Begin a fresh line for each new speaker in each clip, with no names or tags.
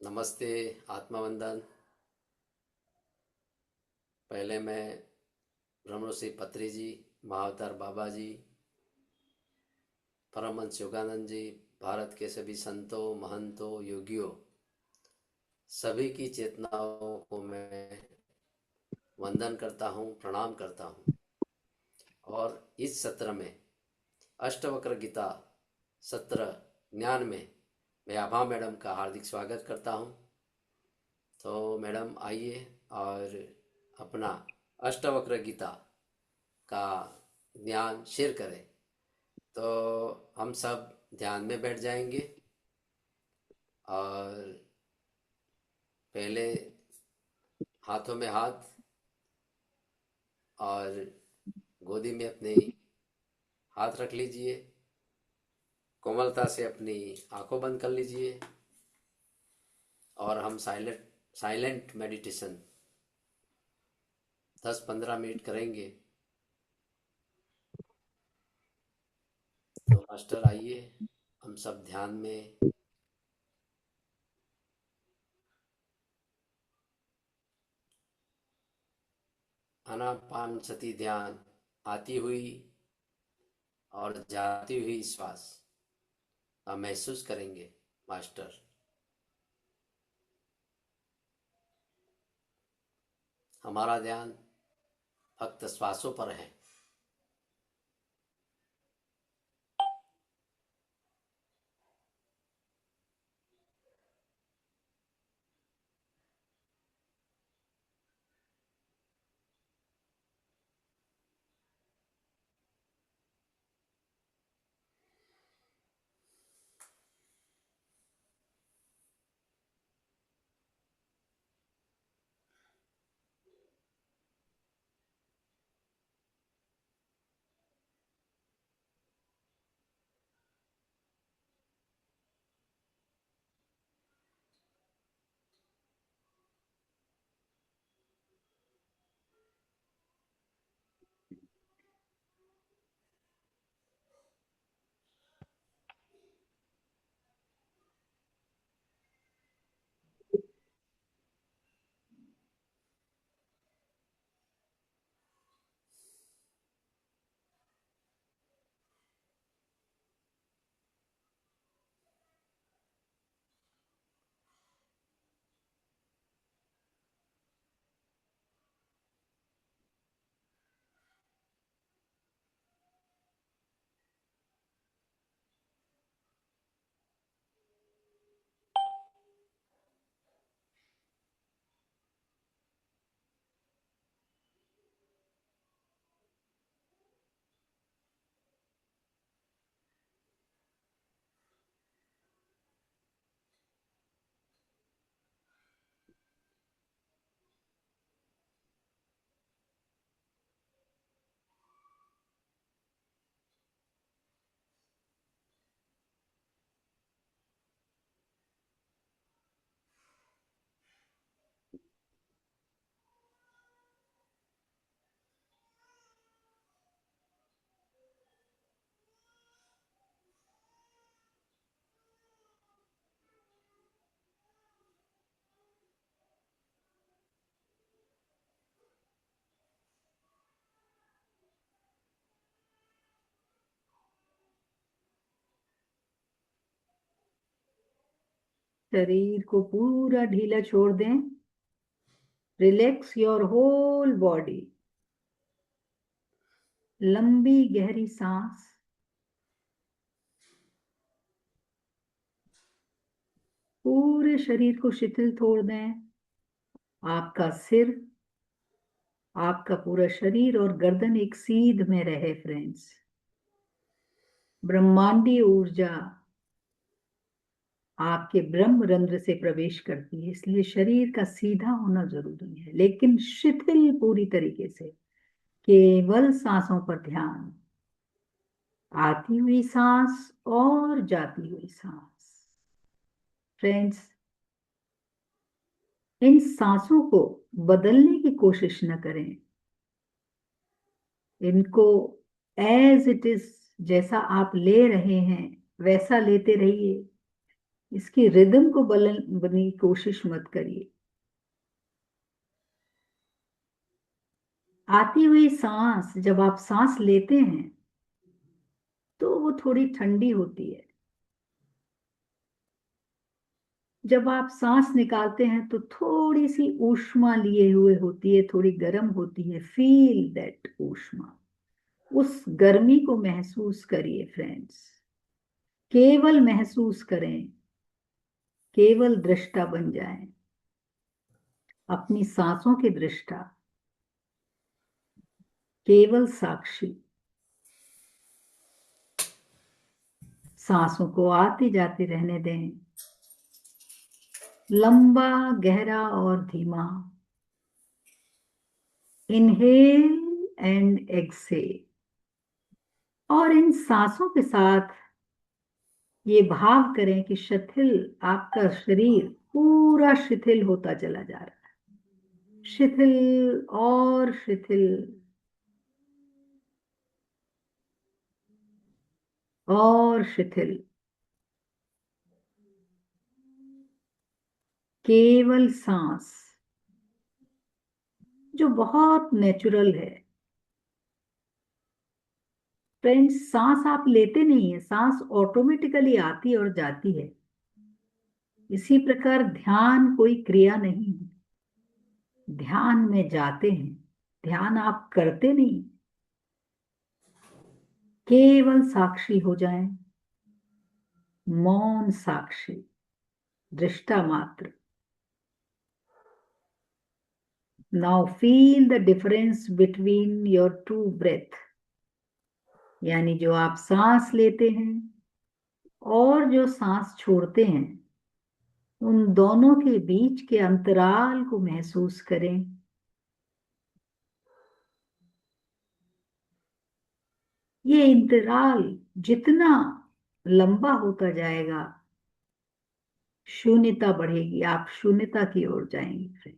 नमस्ते। आत्मवंदन। पहले मैं ब्रह्मऋषि पत्री जी, महाअवतार बाबा जी, परमहंस योगानंद जी, भारत के सभी संतों, महंतों, योगियों, सभी की चेतनाओं को मैं वंदन करता हूँ, प्रणाम करता हूँ। और इस सत्र में अष्टवक्र गीता सत्र ज्ञान में मैं आभा मैडम का हार्दिक स्वागत करता हूँ। तो मैडम आइए और अपना अष्टवक्र गीता का ज्ञान शेयर करें। तो हम सब ध्यान में बैठ जाएंगे और पहले हाथों में हाथ और गोदी में अपने हाथ रख लीजिए। कोमलता से अपनी आंखों बंद कर लीजिए और हम साइलेंट मेडिटेशन 10-15 मिनट करेंगे। तो मास्टर आइए, हम सब ध्यान में आनापान सती ध्यान, आती हुई और जाती हुई श्वास हम महसूस करेंगे। मास्टर, हमारा ध्यान फक्त श्वासों पर है।
शरीर को पूरा ढीला छोड़ दें। Relax your whole body. लंबी गहरी सांस। पूरे शरीर को शिथिल छोड़ दें। आपका सिर, आपका पूरा शरीर और गर्दन एक सीध में रहे फ्रेंड्स। ब्रह्मांडीय ऊर्जा आपके ब्रह्म रंध्र से प्रवेश करती है, इसलिए शरीर का सीधा होना जरूरी है, लेकिन शिथिल पूरी तरीके से। केवल सांसों पर ध्यान। आती हुई सांस और जाती हुई सांस। फ्रेंड्स, इन सांसों को बदलने की कोशिश न करें। इनको एज इट इज, जैसा आप ले रहे हैं वैसा लेते रहिए। इसकी रिदम को बदलने की कोशिश मत करिए। आती हुई सांस, जब आप सांस लेते हैं तो वो थोड़ी ठंडी होती है, जब आप सांस निकालते हैं तो थोड़ी सी ऊष्मा लिए हुए होती है, थोड़ी गर्म होती है। फील दैट ऊष्मा, उस गर्मी को महसूस करिए फ्रेंड्स। केवल महसूस करें, केवल दृष्टा बन जाएं, अपनी सांसों की दृष्टा, केवल साक्षी। सांसों को आते जाते रहने दें, लंबा, गहरा और धीमा। Inhale and exhale. और इन सांसों के साथ ये भाव करें कि शिथिल, आपका शरीर पूरा शिथिल होता चला जा रहा है, शिथिल और शिथिल और शिथिल। केवल सांस, जो बहुत नेचुरल है। फ्रेंड्स, सांस आप लेते नहीं है, सांस ऑटोमेटिकली आती और जाती है। इसी प्रकार ध्यान कोई क्रिया नहीं है। ध्यान में जाते हैं, ध्यान आप करते नहीं। केवल साक्षी हो जाएं, मौन साक्षी, दृष्टा मात्र। Now feel the difference between your two breath, यानी जो आप सांस लेते हैं और जो सांस छोड़ते हैं, उन दोनों के बीच के अंतराल को महसूस करें। ये अंतराल जितना लंबा होता जाएगा, शून्यता बढ़ेगी, आप शून्यता की ओर जाएंगे फ्रेंड्स।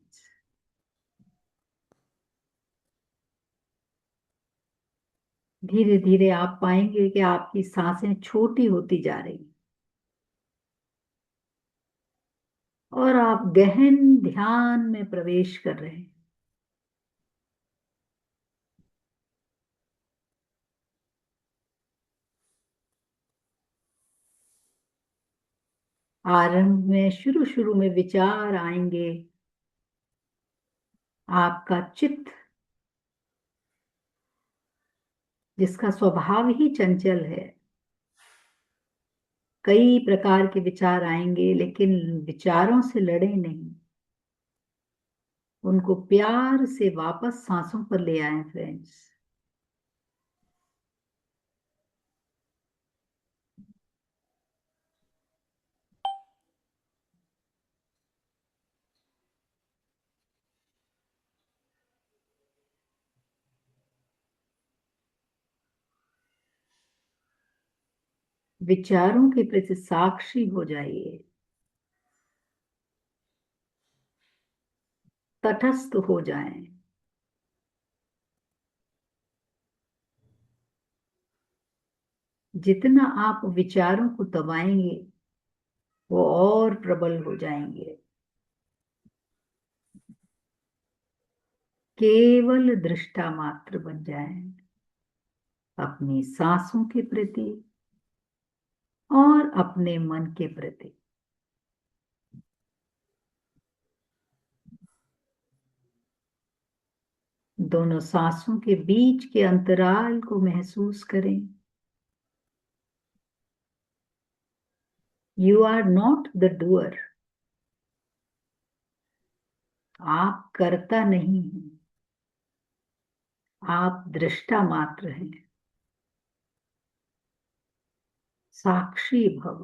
धीरे धीरे आप पाएंगे कि आपकी सांसें छोटी होती जा रही और आप गहन ध्यान में प्रवेश कर रहे हैं। आरंभ में, शुरू शुरू में विचार आएंगे। आपका चित्त, जिसका स्वभाव ही चंचल है, कई प्रकार के विचार आएंगे, लेकिन विचारों से लड़े नहीं, उनको प्यार से वापस सांसों पर ले आए फ्रेंड्स। विचारों के प्रति साक्षी हो जाइए, तटस्थ हो जाएं। जितना आप विचारों को दबाएंगे, वो और प्रबल हो जाएंगे। केवल दृष्टा मात्र बन जाएं, अपनी सांसों के प्रति और अपने मन के प्रति। दोनों सांसों के बीच के अंतराल को महसूस करें। You are not the doer, आप कर्ता नहीं हैं, आप दृष्टा मात्र हैं। साक्षी भव।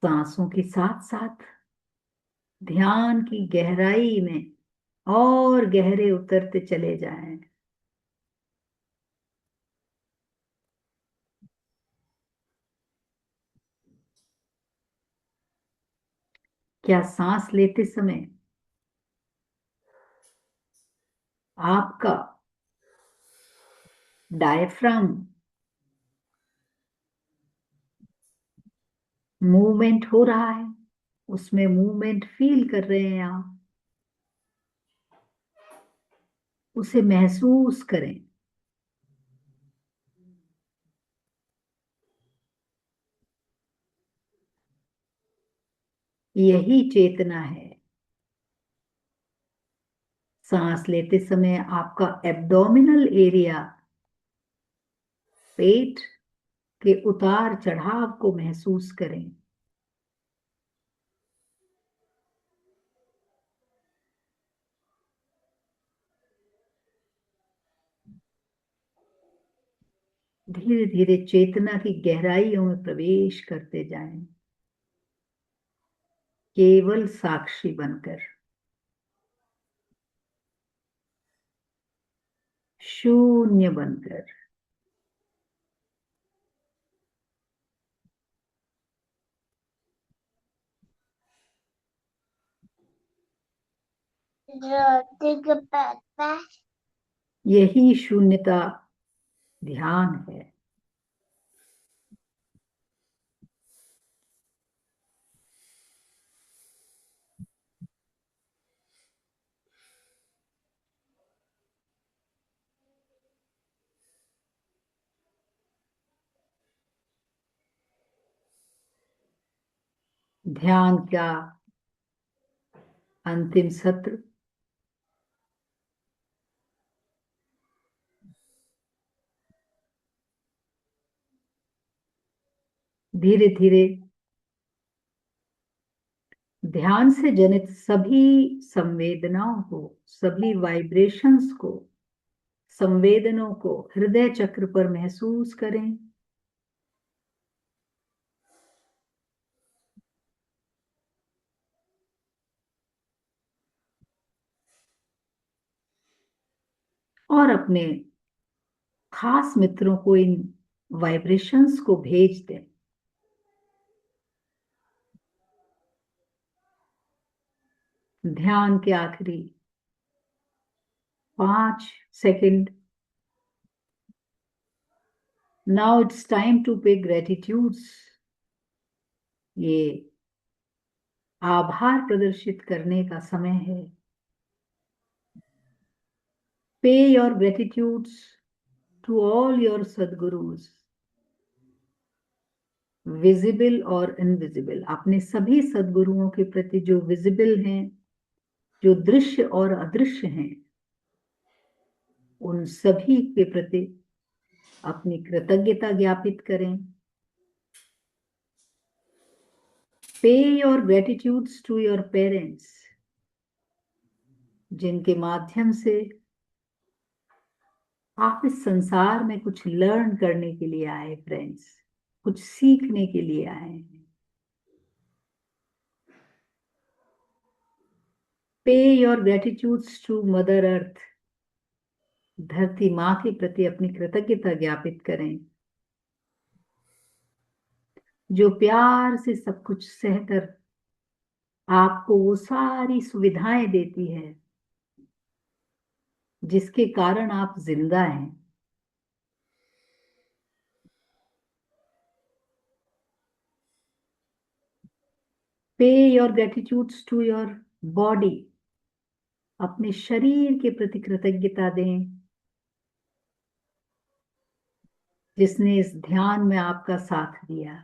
सांसों के साथ साथ ध्यान की गहराई में और गहरे उतरते चले जाएं। क्या सांस लेते समय आपका डायफ्राम मूवमेंट हो रहा है? उसमें मूवमेंट फील कर रहे हैं आप? उसे महसूस करें। यही चेतना है। सांस लेते समय आपका एब्डोमिनल एरिया, पेट के उतार चढ़ाव को महसूस करें। धीरे धीरे चेतना की गहराइयों में प्रवेश करते जाएं, केवल साक्षी बनकर, शून्य बनकर। यही शून्यता ध्यान है। ध्यान का अंतिम सत्र धीरे धीरे ध्यान से जनित सभी संवेदनाओं को, सभी वाइब्रेशंस को, संवेदनों को हृदय चक्र पर महसूस करें। और अपने खास मित्रों को इन वाइब्रेशंस को भेज दें। ध्यान के आखिरी 5 second. Now it's time to pay gratitudes. ये आभार प्रदर्शित करने का समय है। Pay your gratitudes to all your sadgurus, visible और इनविजिबल। अपने सभी सदगुरुओं के प्रति जो विजिबल हैं, जो दृश्य और अदृश्य हैं, उन सभी के प्रति अपनी कृतज्ञता ज्ञापित करें। पे your gratitudes to your parents, जिनके माध्यम से आप इस संसार में कुछ लर्न करने के लिए आए, फ्रेंड्स, कुछ सीखने के लिए आए हैं। पे your gratitudes to mother earth, धरती माँ के प्रति अपनी कृतज्ञता ज्ञापित करें, जो प्यार से सब कुछ सहकर आपको वो सारी सुविधाएं देती है जिसके कारण आप जिंदा हैं। पे your gratitudes to your body, अपने शरीर के प्रति कृतज्ञता दें, जिसने इस ध्यान में आपका साथ दिया।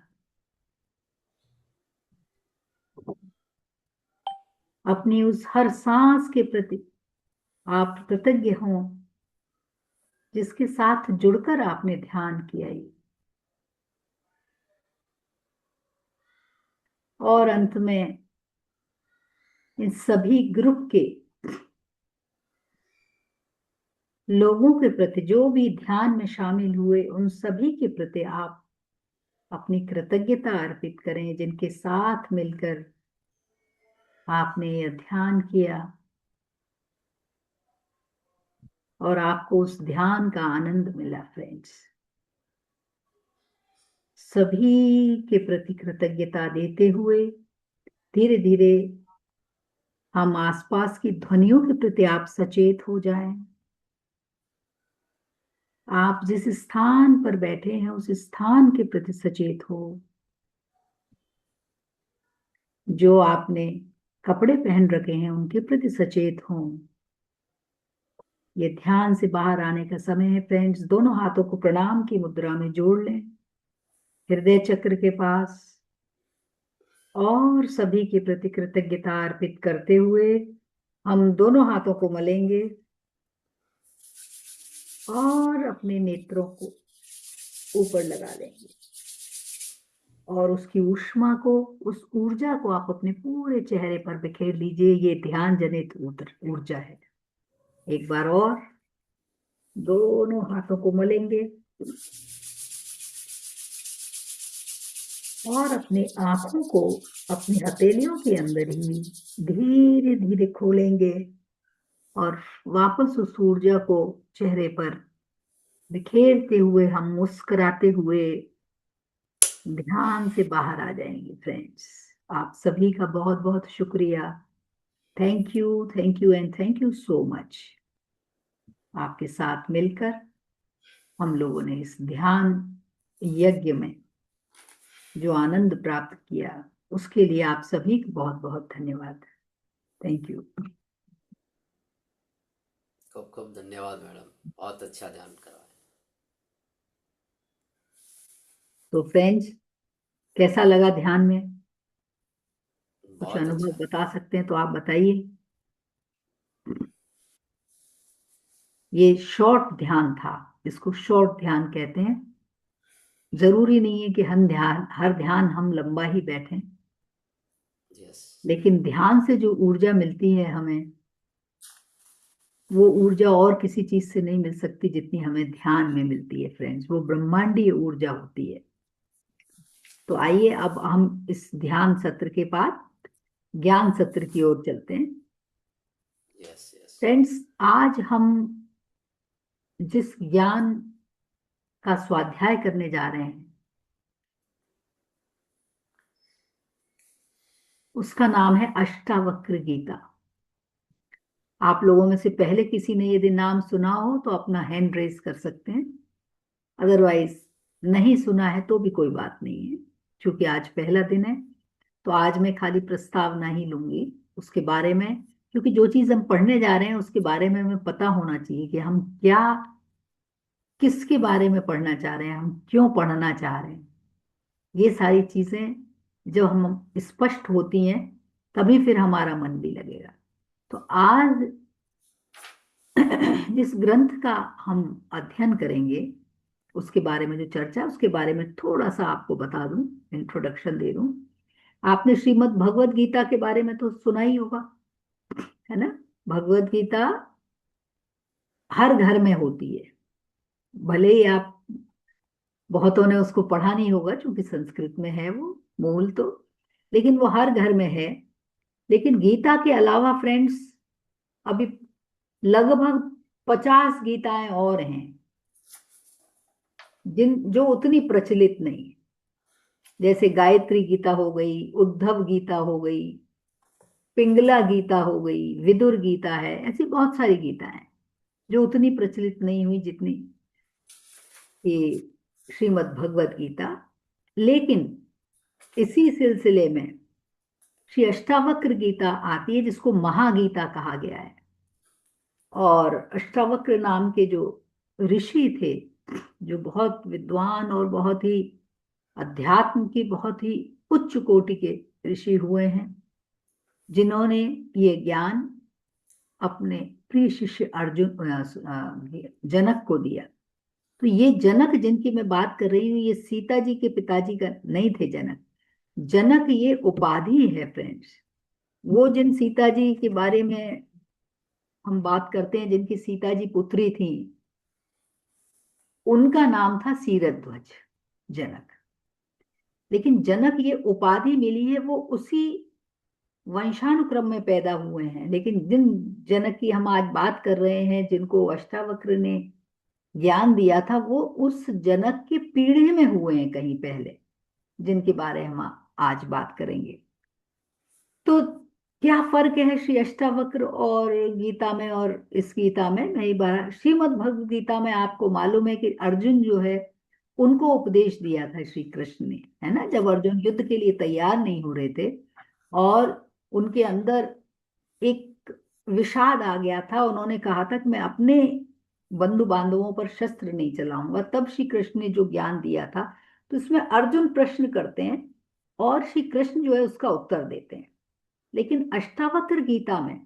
अपनी उस हर सांस के प्रति आप कृतज्ञ हों जिसके साथ जुड़कर आपने ध्यान किया। और अंत में इन सभी ग्रुप के लोगों के प्रति, जो भी ध्यान में शामिल हुए, उन सभी के प्रति आप अपनी कृतज्ञता अर्पित करें, जिनके साथ मिलकर आपने यह ध्यान किया और आपको उस ध्यान का आनंद मिला। फ्रेंड्स, सभी के प्रति कृतज्ञता देते हुए धीरे धीरे हम आसपास की ध्वनियों के प्रति आप सचेत हो जाएं। आप जिस स्थान पर बैठे हैं उस स्थान के प्रति सचेत हो। जो आपने कपड़े पहन रखे हैं उनके प्रति सचेत हो। ये ध्यान से बाहर आने का समय है फ्रेंड्स। दोनों हाथों को प्रणाम की मुद्रा में जोड़ लें हृदय चक्र के पास, और सभी के प्रति कृतज्ञता अर्पित करते हुए हम दोनों हाथों को मलेंगे और अपने नेत्रों को ऊपर लगा लेंगे, और उसकी ऊष्मा को, उस ऊर्जा को आप अपने पूरे चेहरे पर बिखेर लीजिए। ये ध्यान जनित ऊर्जा है। एक बार और दोनों हाथों को मलेंगे और अपने आंखों को अपनी हथेलियों के अंदर ही धीरे धीरे खोलेंगे और वापस उस ऊर्जा को चेहरे पर बिखेरते हुए हम मुस्कुराते हुए ध्यान से बाहर आ जाएंगे फ्रेंड्स। आप सभी का बहुत बहुत शुक्रिया। Thank you and thank you so much. आपके साथ मिलकर हम लोगों ने इस ध्यान यज्ञ में जो आनंद प्राप्त किया उसके लिए आप सभी को बहुत बहुत धन्यवाद। Thank you.
खूब खूब धन्यवाद मैडम, बहुत अच्छा ध्यान करवाया।
तो फ्रेंड्स, कैसा लगा ध्यान में? कुछ
बहुत
अनुभव
अच्छा।
बता सकते हैं तो आप बताइए। ये शॉर्ट ध्यान था, इसको शॉर्ट ध्यान कहते हैं। जरूरी नहीं है कि हर ध्यान हम लंबा ही बैठें,
यस।
लेकिन ध्यान से जो ऊर्जा मिलती है हमें, वो ऊर्जा और किसी चीज से नहीं मिल सकती जितनी हमें ध्यान में मिलती है फ्रेंड्स। वो ब्रह्मांडीय ऊर्जा होती है। तो आइए अब हम इस ध्यान सत्र के बाद ज्ञान सत्र की ओर चलते हैं।
Yes yes.
फ्रेंड्स, आज हम जिस ज्ञान का स्वाध्याय करने जा रहे हैं उसका नाम है अष्टावक्र गीता। आप लोगों में से पहले किसी ने यदि नाम सुना हो तो अपना हैंड रेज कर सकते हैं, अदरवाइज नहीं सुना है तो भी कोई बात नहीं है। क्योंकि आज पहला दिन है तो आज मैं खाली प्रस्तावना ही लूंगी उसके बारे में, क्योंकि जो चीज हम पढ़ने जा रहे हैं उसके बारे में हमें पता होना चाहिए कि हम क्या, किसके बारे में पढ़ना चाह रहे हैं, हम क्यों पढ़ना चाह रहे हैं। ये सारी चीजें जब हम स्पष्ट होती हैं तभी फिर हमारा मन भी लगेगा। तो आज जिस ग्रंथ का हम अध्ययन करेंगे उसके बारे में जो चर्चा, उसके बारे में थोड़ा सा आपको बता दूं, इंट्रोडक्शन दे दूं। आपने श्रीमद् भगवत गीता के बारे में तो सुना ही होगा, है ना? भगवत गीता हर घर में होती है। भले ही आप, बहुतों ने उसको पढ़ा नहीं होगा क्योंकि संस्कृत में है वो मूल तो, लेकिन वो हर घर में है। लेकिन गीता के अलावा फ्रेंड्स अभी लगभग 50 गीताएं और हैं जिन जो उतनी प्रचलित नहीं है। जैसे गायत्री गीता हो गई, उद्धव गीता हो गई, पिंगला गीता हो गई, विदुर गीता है। ऐसी बहुत सारी गीता है जो उतनी प्रचलित नहीं हुई जितनी ये श्रीमद् भगवत गीता। लेकिन इसी सिलसिले में श्री अष्टावक्र गीता आती है जिसको महागीता कहा गया है। और अष्टावक्र नाम के जो ऋषि थे, जो बहुत विद्वान और बहुत ही अध्यात्म की बहुत ही उच्च कोटि के ऋषि हुए हैं, जिन्होंने ये ज्ञान अपने प्रिय शिष्य जनक को दिया। तो ये जनक जिनकी मैं बात कर रही हूँ ये सीता जी के पिताजी का नहीं थे जनक। जनक ये उपाधि है फ्रेंड्स। वो जिन सीता जी के बारे में हम बात करते हैं, जिनकी सीता जी पुत्री थी, उनका नाम था सीरध्वज, जनक। लेकिन जनक ये उपाधि मिली है वो उसी वंशानुक्रम में पैदा हुए हैं। लेकिन जिन जनक की हम आज बात कर रहे हैं, जिनको अष्टावक्र ने ज्ञान दिया था, वो उस जनक की पीढ़ी में हुए हैं कहीं पहले, जिनके बारे में हम आज बात करेंगे। तो क्या फर्क है श्री अष्टावक्र और गीता में और इस गीता में? मैं श्रीमद् भगवद गीता में आपको मालूम है कि अर्जुन जो है उनको उपदेश दिया था श्री कृष्ण ने, है ना, जब अर्जुन युद्ध के लिए तैयार नहीं हो रहे थे और उनके अंदर एक विषाद आ गया था, उन्होंने कहा था कि मैं अपने बंधु बांधवों पर शस्त्र नहीं चलाऊंगा, तब श्री कृष्ण ने जो ज्ञान दिया था। तो इसमें अर्जुन प्रश्न करते हैं और श्री कृष्ण जो है उसका उत्तर देते हैं। लेकिन अष्टावक्र गीता में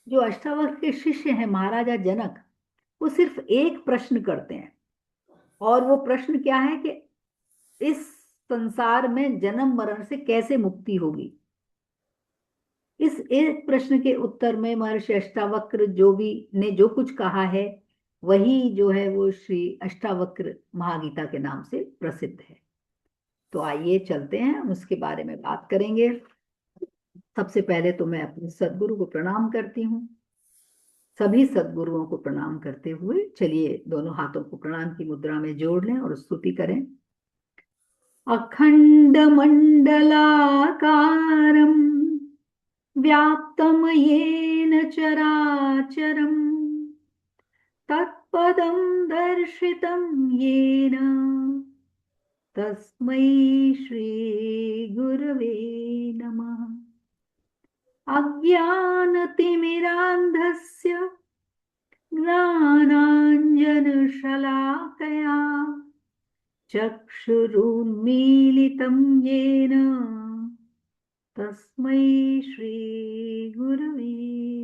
जो अष्टावक्र के शिष्य हैं महाराजा जनक, वो सिर्फ एक प्रश्न करते हैं, और वो प्रश्न क्या है कि इस संसार में जन्म मरण से कैसे मुक्ति होगी। इस एक प्रश्न के उत्तर में महर्षि अष्टावक्र जो भी ने जो कुछ कहा है वही जो है वो श्री अष्टावक्र महागीता के नाम से प्रसिद्ध है। तो आइए चलते हैं, हम उसके बारे में बात करेंगे। सबसे पहले तो मैं अपने सदगुरु को प्रणाम करती हूँ। सभी सदगुरुओं को प्रणाम करते हुए चलिए दोनों हाथों को प्रणाम की मुद्रा में जोड़ लें और स्तुति करें। अखंड मंडलाकारं व्याप्तं येन चराचरं तत्पदं दर्शितं येन तस्मै श्री गुरवे नमः। अज्ञानतिमिरान्धस्य ज्ञानाञ्जनशलाकया चक्षुरुन्मीलितं येन तस्मै श्री गुरवे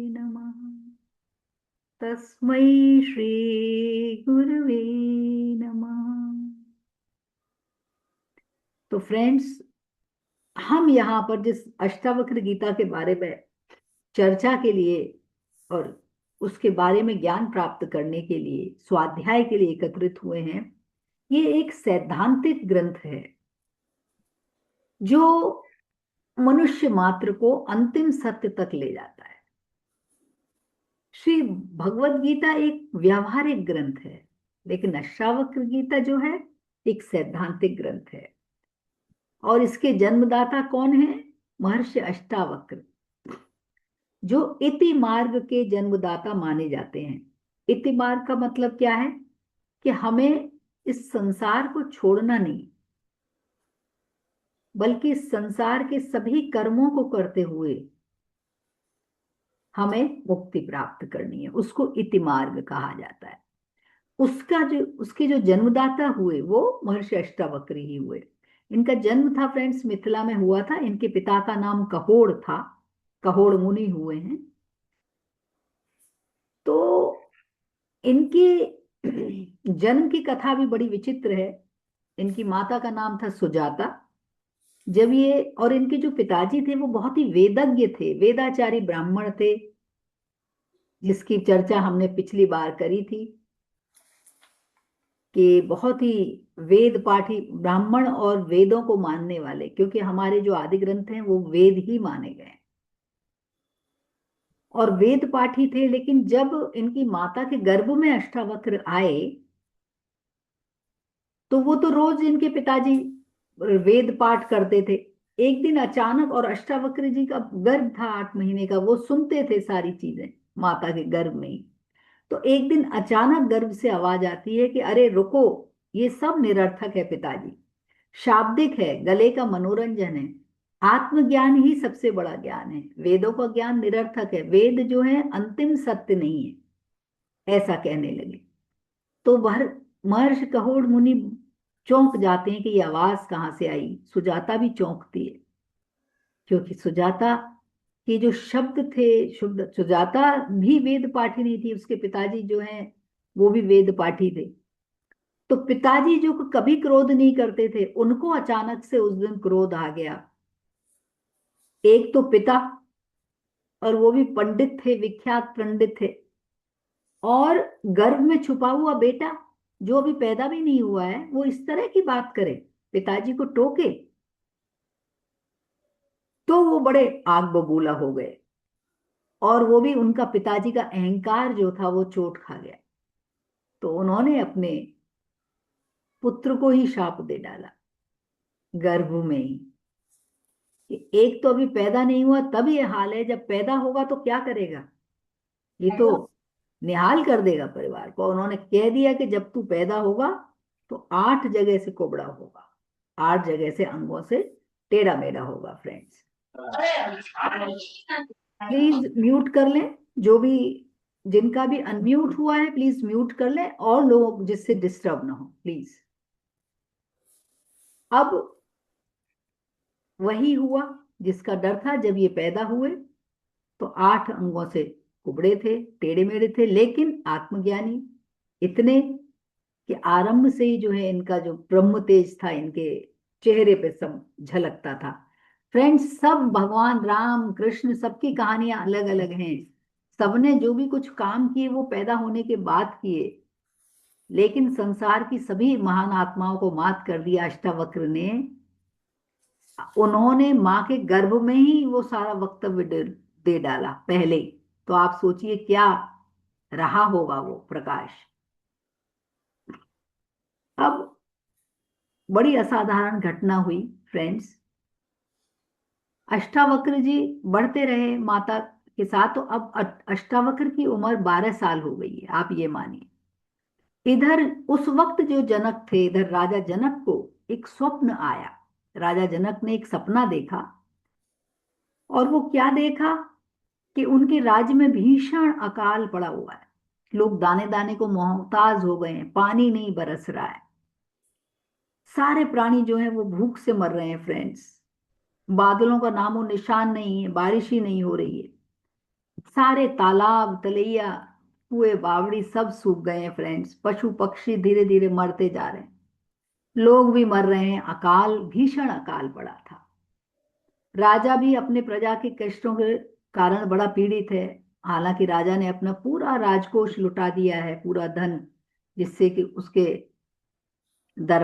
नमः। तस्मै श्री गुरवे नमः। तो फ्रेंड्स, हम यहाँ पर जिस अष्टावक्र गीता के बारे में चर्चा के लिए और उसके बारे में ज्ञान प्राप्त करने के लिए स्वाध्याय के लिए एकत्रित हुए हैं, ये एक सैद्धांतिक ग्रंथ है जो मनुष्य मात्र को अंतिम सत्य तक ले जाता है। श्री भगवत गीता एक व्यावहारिक ग्रंथ है, लेकिन अष्टावक्र गीता जो है एक सैद्धांतिक ग्रंथ है। और इसके जन्मदाता कौन है? महर्षि अष्टावक्र, जो इति मार्ग के जन्मदाता माने जाते हैं। इति मार्ग का मतलब क्या है कि हमें इस संसार को छोड़ना नहीं, बल्कि इस संसार के सभी कर्मों को करते हुए हमें मुक्ति प्राप्त करनी है, उसको इति मार्ग कहा जाता है। उसके जो जन्मदाता हुए वो महर्षि अष्टावक्र ही हुए। इनका जन्म था फ्रेंड्स मिथिला में हुआ था। इनके पिता का नाम कहोड़ था, कहोड़ मुनि हुए हैं। तो इनके जन्म की कथा भी बड़ी विचित्र है। इनकी माता का नाम था सुजाता। जब ये और इनके जो पिताजी थे वो बहुत ही वेदज्ञ थे, वेदाचारी ब्राह्मण थे, जिसकी चर्चा हमने पिछली बार करी थी कि बहुत ही वेद पाठी ब्राह्मण और वेदों को मानने वाले, क्योंकि हमारे जो आदि ग्रंथ हैं वो वेद ही माने गए और वेद पाठी थे। लेकिन जब इनकी माता के गर्भ में अष्टावक्र आए तो वो तो रोज इनके पिताजी वेद पाठ करते थे। एक दिन अचानक, और अष्टावक्र जी का गर्भ था 8 महीने का, वो सुनते थे सारी चीजें माता के गर्भ में ही। तो एक दिन अचानक गर्भ से आवाज आती है कि अरे रुको, ये सब निरर्थक है पिताजी, शाब्दिक है, गले का मनोरंजन है, आत्मज्ञान ही सबसे बड़ा ज्ञान है, वेदों का ज्ञान निरर्थक है, वेद जो है अंतिम सत्य नहीं है, ऐसा कहने लगे। तो वह महर्षि कहोड़ मुनि चौंक जाते हैं कि ये आवाज कहाँ से आई। सुजाता भी चौंकती है, क्योंकि सुजाता के जो शब्द थे, शुद्ध सुजाता भी वेद पाठी नहीं थी, उसके पिताजी जो हैं वो भी वेद पाठी थे। तो पिताजी जो कभी क्रोध नहीं करते थे, उनको अचानक से उस दिन क्रोध आ गया। एक तो पिता, और वो भी पंडित थे, विख्यात पंडित थे, और गर्भ में छुपा हुआ बेटा जो अभी पैदा भी नहीं हुआ है, वो इस तरह की बात करे, पिताजी को टोके। तो वो बड़े आग बबूला हो गए, और वो भी उनका पिताजी का अहंकार जो था वो चोट खा गया। तो उन्होंने अपने पुत्र को ही शाप दे डाला गर्भ में ही। कि एक तो अभी पैदा नहीं हुआ तब ये हाल है, जब पैदा होगा तो क्या करेगा, ये तो निहाल कर देगा परिवार को। उन्होंने कह दिया कि जब तू पैदा होगा तो 8 जगह से कुबड़ा होगा, 8 जगह से अंगों से टेढ़ा मेढ़ा होगा। फ्रेंड्स प्लीज म्यूट कर लें, जो भी, जिनका भी अनम्यूट हुआ है प्लीज म्यूट कर लें, और लोग जिससे डिस्टर्ब ना हो प्लीज। अब वही हुआ जिसका डर था। जब ये पैदा हुए तो 8 अंगों से कुबड़े थे, टेढ़े मेढ़े थे, लेकिन आत्मज्ञानी इतने कि आरंभ से ही जो है इनका जो ब्रह्म तेज था इनके चेहरे पे सब झलकता था। फ्रेंड्स, सब भगवान राम कृष्ण सबकी कहानियां अलग अलग हैं। सबने जो भी कुछ काम किए वो पैदा होने के बाद किए, लेकिन संसार की सभी महान आत्माओं को मात कर दिया अष्टावक्र ने। उन्होंने माँ के गर्भ में ही वो सारा वक्तव्य दे डाला पहले ही। तो आप सोचिए क्या रहा होगा वो प्रकाश। अब बड़ी असाधारण घटना हुई फ्रेंड्स। अष्टावक्र जी बढ़ते रहे माता के साथ, तो अब अष्टावक्र की उम्र 12 साल हो गई है, आप ये मानिए। इधर उस वक्त जो जनक थे, इधर राजा जनक को एक स्वप्न आया। राजा जनक ने एक सपना देखा, और वो क्या देखा कि उनके राज्य में भीषण अकाल पड़ा हुआ है। लोग दाने दाने को मोहताज हो गए हैं, पानी नहीं बरस रहा है, सारे प्राणी जो है वो भूख से मर रहे हैं। फ्रेंड्स, बादलों का नामो निशान नहीं है, बारिश ही नहीं हो रही है, सारे तालाब तलैया कुएं बावड़ी सब सूख गए हैं। फ्रेंड्स, पशु पक्षी धीरे धीरे मरते जा रहे हैं, लोग भी मर रहे हैं, अकाल भीषण अकाल पड़ा था। राजा भी अपने प्रजा के कष्टों के कारण बड़ा पीड़ित है। हालांकि राजा ने अपना पूरा राजकोष लुटा दिया है, पूरा धन, जिससे कि उसके दर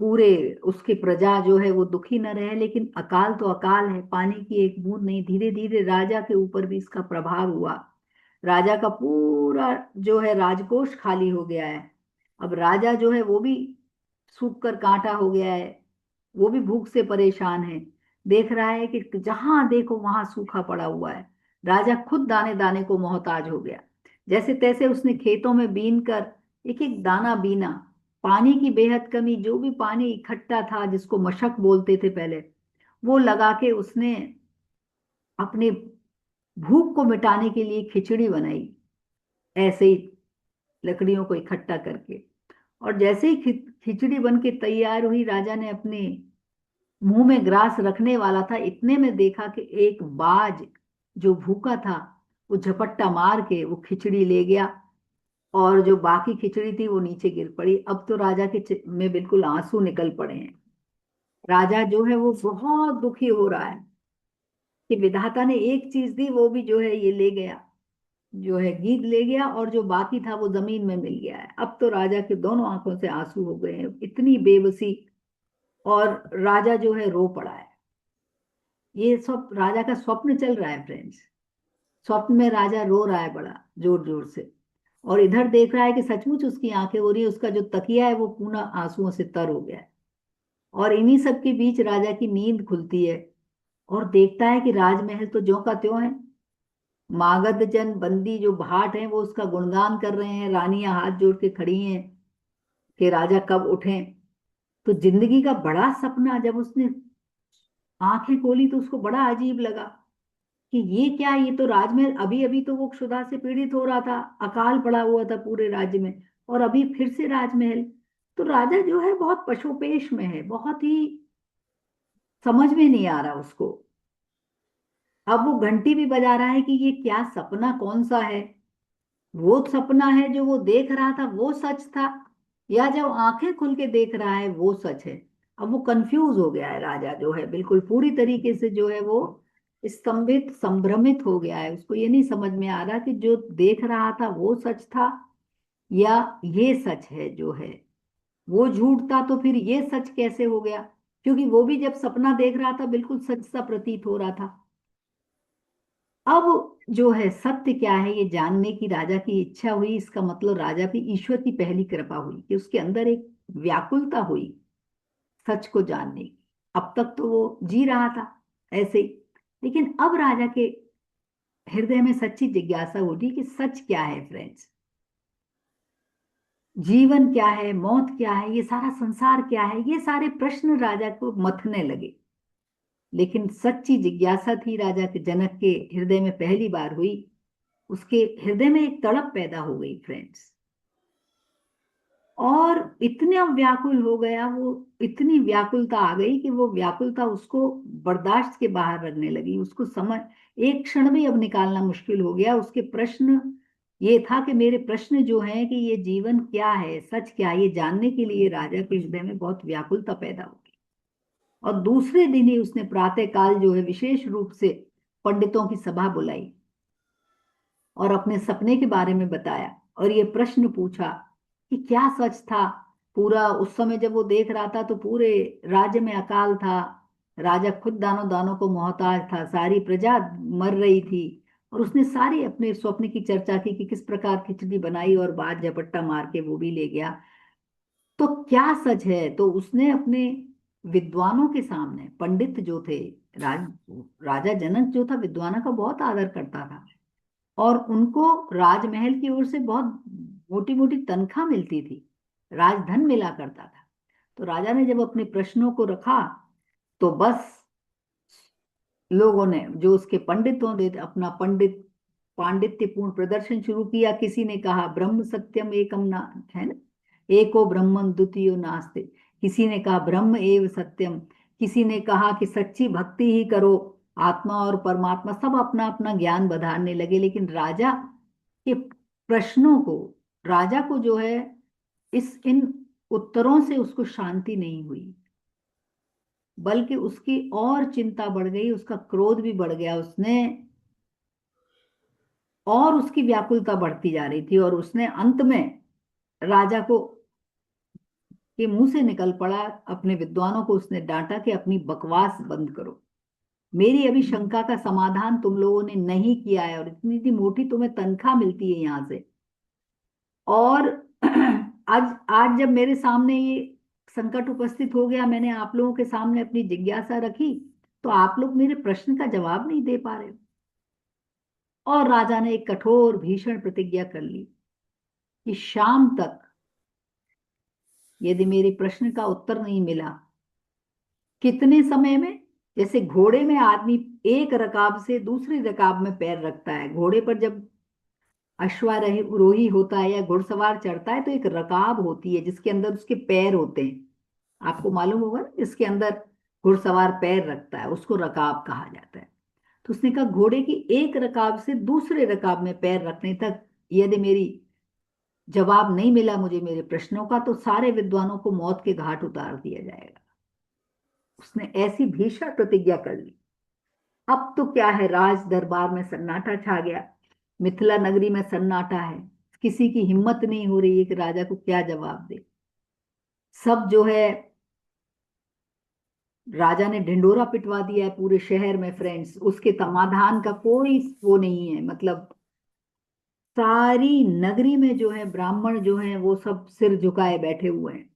पूरे उसके प्रजा जो है वो दुखी न रहे। लेकिन अकाल तो अकाल है, पानी की एक बूंद नहीं। धीरे धीरे राजा के ऊपर भी इसका प्रभाव हुआ। राजा का पूरा जो है राजकोष खाली हो गया है। अब राजा जो है वो भी सूख कर कांटा हो गया है, वो भी भूख से परेशान है। देख रहा है कि जहां देखो वहां सूखा पड़ा हुआ है। राजा खुद दाने दाने को मोहताज हो गया। जैसे तैसे उसने खेतों में बीन कर एक एक दाना बीना। पानी की बेहद कमी, जो भी पानी इकट्ठा था जिसको मशक बोलते थे पहले, वो लगा के उसने अपने भूख को मिटाने के लिए खिचड़ी बनाई, ऐसे ही लकड़ियों को इकट्ठा करके। और जैसे ही खिचड़ी बन के तैयार हुई, राजा ने अपने मुंह में ग्रास रखने वाला था, इतने में देखा कि एक बाज जो भूखा था वो झपट्टा मार के वो खिचड़ी ले गया, और जो बाकी खिचड़ी थी वो नीचे गिर पड़ी। अब तो राजा के में बिल्कुल आंसू निकल पड़े हैं। राजा जो है वो बहुत दुखी हो रहा है कि विधाता ने एक चीज दी, वो भी जो है ये ले गया, जो है गीद ले गया, और जो बाकी था वो जमीन में मिल गया है। अब तो राजा के दोनों आंखों से आंसू हो गए हैं, इतनी बेबसी। और राजा जो है रो पड़ा है। ये सब राजा का स्वप्न चल रहा है फ्रेंड्स। स्वप्न में राजा रो रहा है बड़ा जोर जोर से, और इधर देख रहा है कि सचमुच उसकी आंखें हो रही है, उसका जो तकिया है वो पूरा आंसुओं से तर हो गया है। और इन्हीं सब के बीच राजा की नींद खुलती है, और देखता है कि राजमहल तो ज्यों का त्यों है। मागध जन बंदी जो भाट हैं वो उसका गुणगान कर रहे हैं, रानियां हाथ जोड़ के खड़ी हैं कि राजा कब उठें। तो जिंदगी का बड़ा सपना जब उसने आंखें खोली तो उसको बड़ा अजीब लगा कि ये क्या, ये तो राजमहल, अभी अभी तो वो क्षुधा से पीड़ित हो रहा था, अकाल पड़ा हुआ था पूरे राज्य में, और अभी फिर से राजमहल। तो राजा जो है बहुत पशोपेश में है, बहुत ही समझ में नहीं आ रहा उसको। अब वो घंटी भी बजा रहा है कि ये क्या सपना कौन सा है, वो सपना है जो वो देख रहा था वो सच था, या जब आंखें खुल के देख रहा है वो सच है। अब वो कंफ्यूज हो गया है राजा, जो है बिल्कुल पूरी तरीके से जो है वो स्तंभित संभ्रमित हो गया है। उसको ये नहीं समझ में आ रहा कि जो देख रहा था वो सच था या ये सच है जो है। वो झूठ था तो फिर ये सच कैसे हो गया, क्योंकि वो भी जब सपना देख रहा था बिल्कुल सच सा प्रतीत हो रहा था। अब जो है सत्य क्या है ये जानने की राजा की इच्छा हुई। इसका मतलब राजा भी ईश्वर की पहली कृपा हुई कि उसके अंदर एक व्याकुलता हुई सच को जानने की। अब तक तो वो जी रहा था, ऐसे ही। लेकिन अब राजा के हृदय में सच्ची जिज्ञासा उठी कि सच क्या है फ्रेंड्स, जीवन क्या है, मौत क्या है, ये सारा संसार क्या है, ये सारे प्रश्न राजा को मथने लगे। लेकिन सच्ची जिज्ञासा थी राजा के जनक के हृदय में पहली बार हुई। उसके हृदय में एक तड़प पैदा हो गई फ्रेंड्स, और इतना व्याकुल हो गया वो, इतनी व्याकुलता आ गई कि वो व्याकुलता उसको बर्दाश्त के बाहर लगने लगी। उसको समझ, एक क्षण भी अब निकालना मुश्किल हो गया। उसके प्रश्न ये था कि मेरे प्रश्न जो हैं कि ये जीवन क्या है, सच क्या है, ये जानने के लिए राजा के हृदय में बहुत व्याकुलता पैदा हो गई। और दूसरे दिन ही उसने प्रातः काल जो है विशेष रूप से पंडितों की सभा बुलाई और अपने सपने के बारे में बताया और ये प्रश्न पूछा कि क्या सच था। पूरा उस समय जब वो देख रहा था तो पूरे राज्य में अकाल था, राजा खुद दानों दानों को मोहताज था, सारी प्रजा मर रही थी। और उसने सारी अपने स्वप्न की चर्चा की कि किस प्रकार खिचड़ी बनाई और बाद झपट्टा मार के वो भी ले गया। तो क्या सच है? तो उसने अपने विद्वानों के सामने, पंडित जो थे, राज राजा जनक जो था विद्वानों का बहुत आदर करता था, और उनको राजमहल की ओर से बहुत मोटी मोटी तनख्वाह मिलती थी, राजधन मिला करता था। तो राजा ने जब अपने प्रश्नों को रखा तो बस लोगों ने, जो उसके पंडितों ने, अपना पांडित्यपूर्ण प्रदर्शन शुरू किया। किसी ने कहा ब्रह्म सत्यम एकम ना, है ना, एको ब्रह्मन द्वितीयो नास्ति। किसी ने कहा ब्रह्म एव सत्यम। किसी ने कहा कि सच्ची भक्ति ही करो, आत्मा और परमात्मा, सब अपना अपना ज्ञान बधाने लगे। लेकिन राजा के प्रश्नों को, राजा को जो है इस इन उत्तरों से उसको शांति नहीं हुई, बल्कि उसकी और चिंता बढ़ गई, उसका क्रोध भी बढ़ गया। उसने, और उसकी व्याकुलता बढ़ती जा रही थी, और उसने अंत में राजा को के मुंह से निकल पड़ा, अपने विद्वानों को उसने डांटा कि अपनी बकवास बंद करो, मेरी अभी शंका का समाधान तुम लोगों ने नहीं किया है, और इतनी इतनी मोटी तुम्हें तनख्वाह मिलती है यहाँ से, और आज आज जब मेरे सामने ये संकट उपस्थित हो गया, मैंने आप लोगों के सामने अपनी जिज्ञासा रखी, तो आप लोग मेरे प्रश्न का जवाब नहीं दे पा रहे हो। और राजा ने एक कठोर भीषण प्रतिज्ञा कर ली कि शाम तक यदि मेरे प्रश्न का उत्तर नहीं मिला, कितने समय में, जैसे घोड़े में आदमी एक रकाब से दूसरी रकाब में पैर रखता है, घोड़े पर जब अश्वारोही होता है या घुड़सवार चढ़ता है तो एक रकाब होती है जिसके अंदर उसके पैर होते हैं, आपको मालूम होगा ना, जिसके अंदर घुड़सवार पैर रखता है उसको रकाब कहा जाता है। तो उसने कहा घोड़े की एक रकाब से दूसरे रकाब में पैर रखने तक यदि मेरी जवाब नहीं मिला मुझे मेरे प्रश्नों का, तो सारे विद्वानों को मौत के घाट उतार दिया जाएगा। उसने ऐसी भीषण प्रतिज्ञा कर ली। अब तो क्या है, राज दरबार में सन्नाटा छा गया, मिथिला नगरी में सन्नाटा है। किसी की हिम्मत नहीं हो रही है कि राजा को क्या जवाब दे। सब जो है, राजा ने ढिंडोरा पिटवा दिया है पूरे शहर में फ्रेंड्स, उसके समाधान का कोई वो नहीं है। मतलब सारी नगरी में जो है ब्राह्मण जो है वो सब सिर झुकाए बैठे हुए हैं,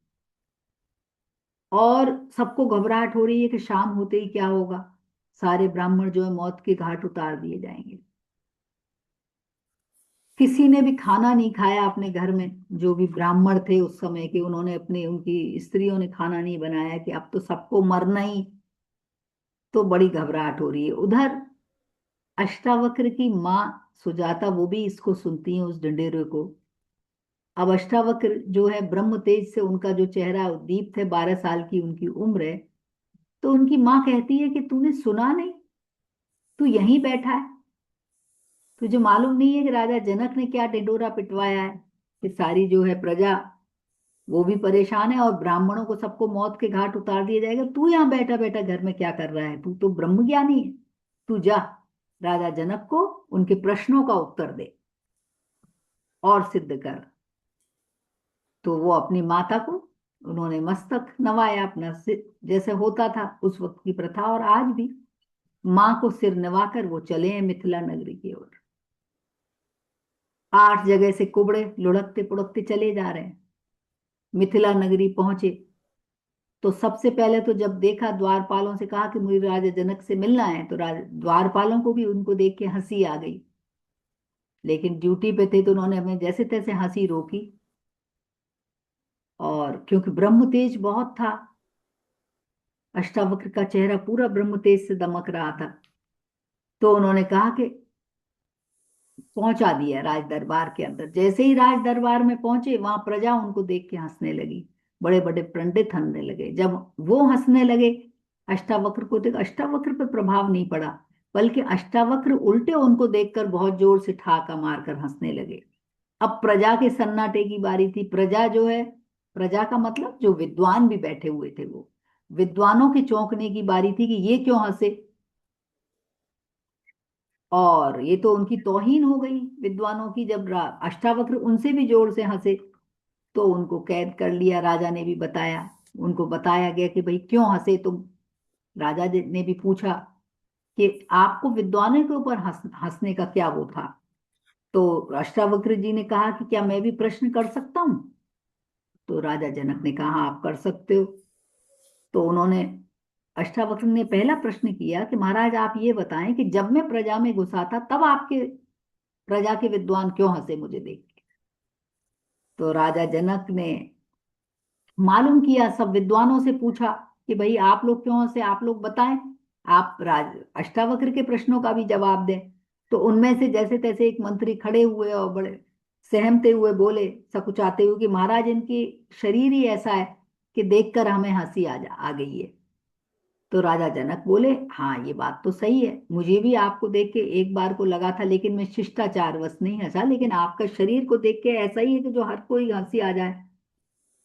और सबको घबराहट हो रही है कि शाम होते ही क्या होगा, सारे ब्राह्मण जो है मौत के घाट उतार दिए जाएंगे। किसी ने भी खाना नहीं खाया अपने घर में, जो भी ब्राह्मण थे उस समय के, उन्होंने अपने, उनकी स्त्रियों ने खाना नहीं बनाया कि अब तो सबको मरना ही। तो बड़ी घबराहट हो रही है। उधर अष्टावक्र की माँ सुजाता, वो भी इसको सुनती है उस ढिंढेरे को। अब अष्टावक्र जो है ब्रह्म तेज से उनका जो चेहरा दीप्त है, 12 साल की उनकी उम्र है। तो उनकी माँ कहती है कि तूने सुना नहीं, तू यहीं बैठा है, तुझे मालूम नहीं है कि राजा जनक ने क्या ढिंडोरा पिटवाया है, कि सारी जो है प्रजा वो भी परेशान है और ब्राह्मणों को सबको मौत के घाट उतार दिया जाएगा। तू यहाँ बैठा बैठा घर में क्या कर रहा है? तू तो ब्रह्मज्ञानी है, तू जा राजा जनक को उनके प्रश्नों का उत्तर दे और सिद्ध कर। तो वो अपनी माता को, उन्होंने मस्तक नवाया अपना सिर, जैसे होता था उस वक्त की प्रथा, और आज भी माँ को सिर नवाकर वो चले हैं मिथिला नगरी की ओर। 8 जगह से कुबड़े लुढ़कते पुढ़कते चले जा रहे हैं। मिथिला नगरी पहुंचे तो सबसे पहले तो जब देखा, द्वारपालों से कहा कि मुझे राजा जनक से मिलना है, तो द्वारपालों को भी उनको देख के हंसी आ गई। लेकिन ड्यूटी पे थे तो उन्होंने हमें जैसे तैसे हंसी रोकी। और क्योंकि ब्रह्म तेज बहुत था, अष्टावक्र का चेहरा पूरा ब्रह्म तेज से दमक रहा था, तो उन्होंने कहा कि पहुंचा दिया राज दरबार के अंदर। जैसे ही राज दरबार में पहुंचे, वहां प्रजा उनको देख के हंसने लगी, बड़े बड़े पंडित हंसने लगे। जब वो हंसने लगे, अष्टावक्र को देख, अष्टावक्र पर प्रभाव नहीं पड़ा, बल्कि अष्टावक्र उल्टे उनको देखकर बहुत जोर से ठाका मारकर हंसने लगे। अब प्रजा के सन्नाटे की बारी थी। प्रजा जो है, प्रजा का मतलब जो विद्वान भी बैठे हुए थे, वो विद्वानों के चौंकने की बारी थी कि ये क्यों हंसे। और ये तो उनकी तौहीन हो गई विद्वानों की, जब अष्टावक्र उनसे भी जोर से हंसे। तो उनको कैद कर लिया, राजा ने भी बताया, उनको बताया गया कि भाई क्यों हंसे तुम। राजा ने भी पूछा कि आपको विद्वानों के ऊपर हंसने का क्या वो था। तो अष्टावक्र जी ने कहा कि क्या मैं भी प्रश्न कर सकता हूँ। तो राजा जनक ने कहा, "हाँ, आप कर सकते हो।" तो उन्होंने, अष्टावक्र ने पहला प्रश्न किया कि महाराज आप ये बताएं कि जब मैं प्रजा में घुसा था, तब आपके प्रजा के विद्वान क्यों हंसे मुझे देख के। तो राजा जनक ने मालूम किया, सब विद्वानों से पूछा कि भाई आप लोग क्यों हंसे, आप लोग बताएं, आप राज अष्टावक्र के प्रश्नों का भी जवाब दें। तो उनमें से जैसे तैसे एक मंत्री खड़े हुए और बड़े सहमते हुए बोले, सकुचाते हुए, कि महाराज इनकी शरीर ही ऐसा है कि देखकर हमें हंसी आ गई है। तो राजा जनक बोले, हाँ ये बात तो सही है, मुझे भी आपको देख के एक बार को लगा था, लेकिन मैं शिष्टाचारवश नहीं हंसा, लेकिन आपका शरीर को देख के ऐसा ही है कि जो हर कोई हंसी आ जाए।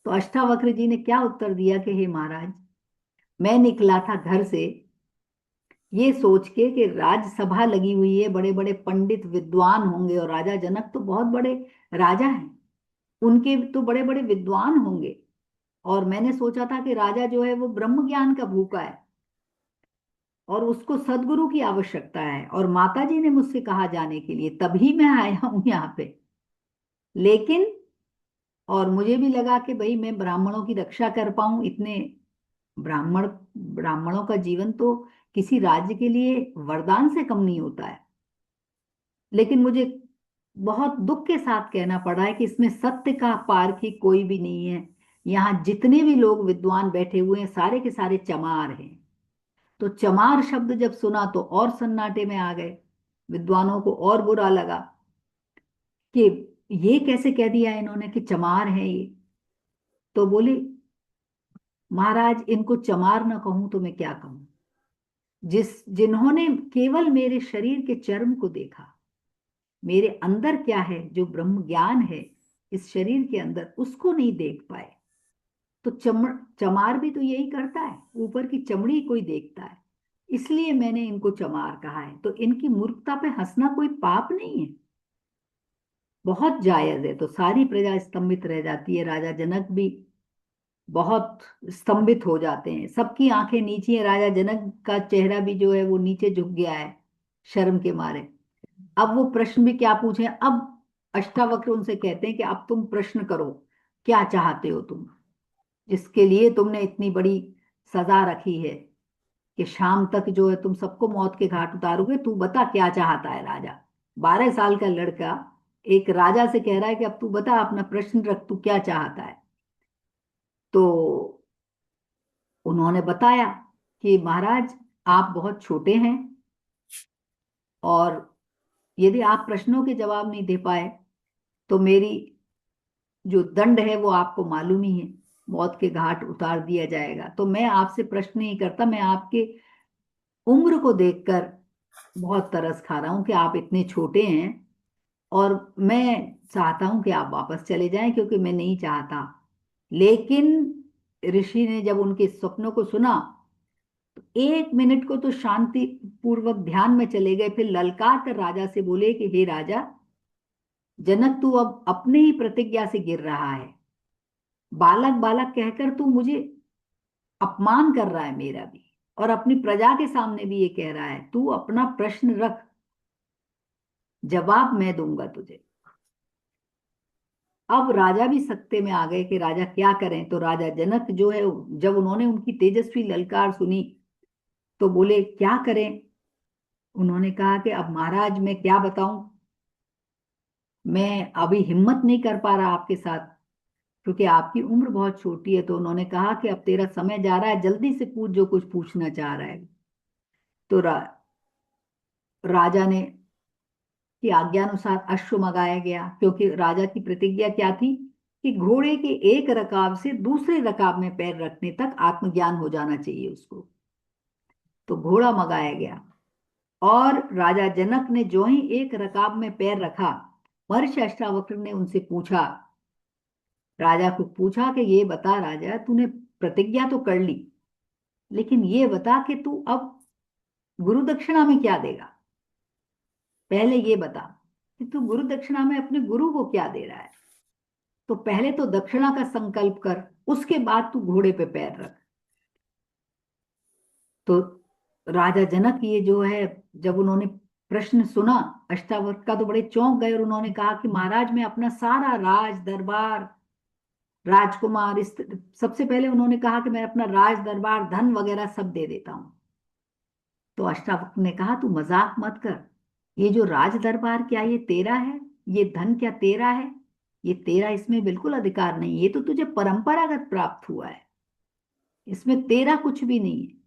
तो अष्टावक्र जी ने क्या उत्तर दिया कि हे महाराज, मैं निकला था घर से ये सोच के कि राजसभा लगी हुई है, बड़े बड़े पंडित विद्वान होंगे, और राजा जनक तो बहुत बड़े राजा हैं, उनके तो बड़े बड़े विद्वान होंगे। और मैंने सोचा था कि राजा जो है वो ब्रह्म ज्ञान का भूखा है और उसको सदगुरु की आवश्यकता है, और माता जी ने मुझसे कहा जाने के लिए, तभी मैं आया हूं यहाँ पे। लेकिन और मुझे भी लगा कि भाई मैं ब्राह्मणों की रक्षा कर पाऊं, इतने ब्राह्मण, ब्राह्मणों का जीवन तो किसी राज्य के लिए वरदान से कम नहीं होता है। लेकिन मुझे बहुत दुख के साथ कहना पड़ा है कि इसमें सत्य का पार की कोई भी नहीं है। यहाँ जितने भी लोग विद्वान बैठे हुए हैं, सारे के सारे चमार हैं। तो चमार शब्द जब सुना तो और सन्नाटे में आ गए। विद्वानों को और बुरा लगा कि ये कैसे कह दिया इन्होंने कि चमार है ये। तो बोले, महाराज इनको चमार ना कहूं तो मैं क्या कहूं, जिन्होंने केवल मेरे शरीर के चर्म को देखा, मेरे अंदर क्या है जो ब्रह्म ज्ञान है इस शरीर के अंदर, उसको नहीं देख पाए। तो चमार भी तो यही करता है, ऊपर की चमड़ी कोई देखता है, इसलिए मैंने इनको चमार कहा है। तो इनकी मूर्खता पे हंसना कोई पाप नहीं है, बहुत जायज है। तो सारी प्रजा स्तंभित रह जाती है, राजा जनक भी बहुत स्तंभित हो जाते हैं, सबकी आंखें नीची हैं, राजा जनक का चेहरा भी जो है वो नीचे झुक गया है शर्म के मारे। अब वो प्रश्न भी क्या पूछे, अब अष्टावक्र उनसे कहते हैं कि अब तुम प्रश्न करो, क्या चाहते हो तुम, जिसके लिए तुमने इतनी बड़ी सजा रखी है कि शाम तक जो है तुम सबको मौत के घाट उतारोगे, तू बता क्या चाहता है। राजा, 12 साल का लड़का एक राजा से कह रहा है कि अब तू बता, अपना प्रश्न रख, तू क्या चाहता है। तो उन्होंने बताया कि महाराज आप बहुत छोटे हैं, और यदि आप प्रश्नों के जवाब नहीं दे पाए तो मेरी जो दंड है वो आपको मालूम ही है, मौत के घाट उतार दिया जाएगा। तो मैं आपसे प्रश्न नहीं करता, मैं आपके उम्र को देखकर बहुत तरस खा रहा हूं कि आप इतने छोटे हैं, और मैं चाहता हूं कि आप वापस चले जाएं, क्योंकि मैं नहीं चाहता। लेकिन ऋषि ने जब उनके स्वप्नों को सुना, तो 1 मिनट को तो शांति पूर्वक ध्यान में चले गए, फिर ललकार कर राजा से बोले कि हे राजा जनक, तू अब अपने ही प्रतिज्ञा से गिर रहा है, बालक बालक कहकर तू मुझे अपमान कर रहा है मेरा भी, और अपनी प्रजा के सामने भी ये कह रहा है। तू अपना प्रश्न रख, जवाब मैं दूंगा तुझे। अब राजा भी सकते में आ गए कि राजा क्या करें। तो राजा जनक जो है, जब उन्होंने उनकी तेजस्वी ललकार सुनी तो बोले क्या करें। उन्होंने कहा कि अब महाराज मैं क्या बताऊं, मैं अभी हिम्मत नहीं कर पा रहा आपके साथ, क्योंकि आपकी उम्र बहुत छोटी है। तो उन्होंने कहा कि अब तेरा समय जा रहा है, जल्दी से पूछ जो कुछ पूछना चाह रहा है। तो राजा ने की आज्ञानुसार अश्व मंगाया गया, क्योंकि राजा की प्रतिज्ञा क्या थी कि घोड़े के एक रकाब से दूसरे रकाब में पैर रखने तक आत्मज्ञान हो जाना चाहिए उसको। तो घोड़ा मंगाया गया, और राजा जनक ने जो ही एक रकाब में पैर रखा, महर्षि अष्टावक्र ने उनसे पूछा, राजा को पूछा कि ये बता राजा, तूने प्रतिज्ञा तो कर ली, लेकिन ये बता कि तू अब गुरु दक्षिणा में क्या देगा। पहले ये बता कि तू गुरु दक्षिणा में अपने गुरु को क्या दे रहा है। तो पहले तो दक्षिणा का संकल्प कर, उसके बाद तू घोड़े पे पैर रख। तो राजा जनक ये जो है, जब उन्होंने प्रश्न सुना अष्टावक्र का, तो बड़े चौंक गए, और उन्होंने कहा कि महाराज मैं अपना सारा राज दरबार, राजकुमार, इस सबसे पहले उन्होंने कहा कि मैं अपना राज दरबार धन वगैरह सब दे देता हूं। तो अष्टावक्र ने कहा तू मजाक मत कर, ये जो राज दरबार क्या ये तेरा है, ये धन क्या तेरा है, ये तेरा इसमें बिल्कुल अधिकार नहीं, ये तो तुझे परंपरागत प्राप्त हुआ है, इसमें तेरा कुछ भी नहीं है,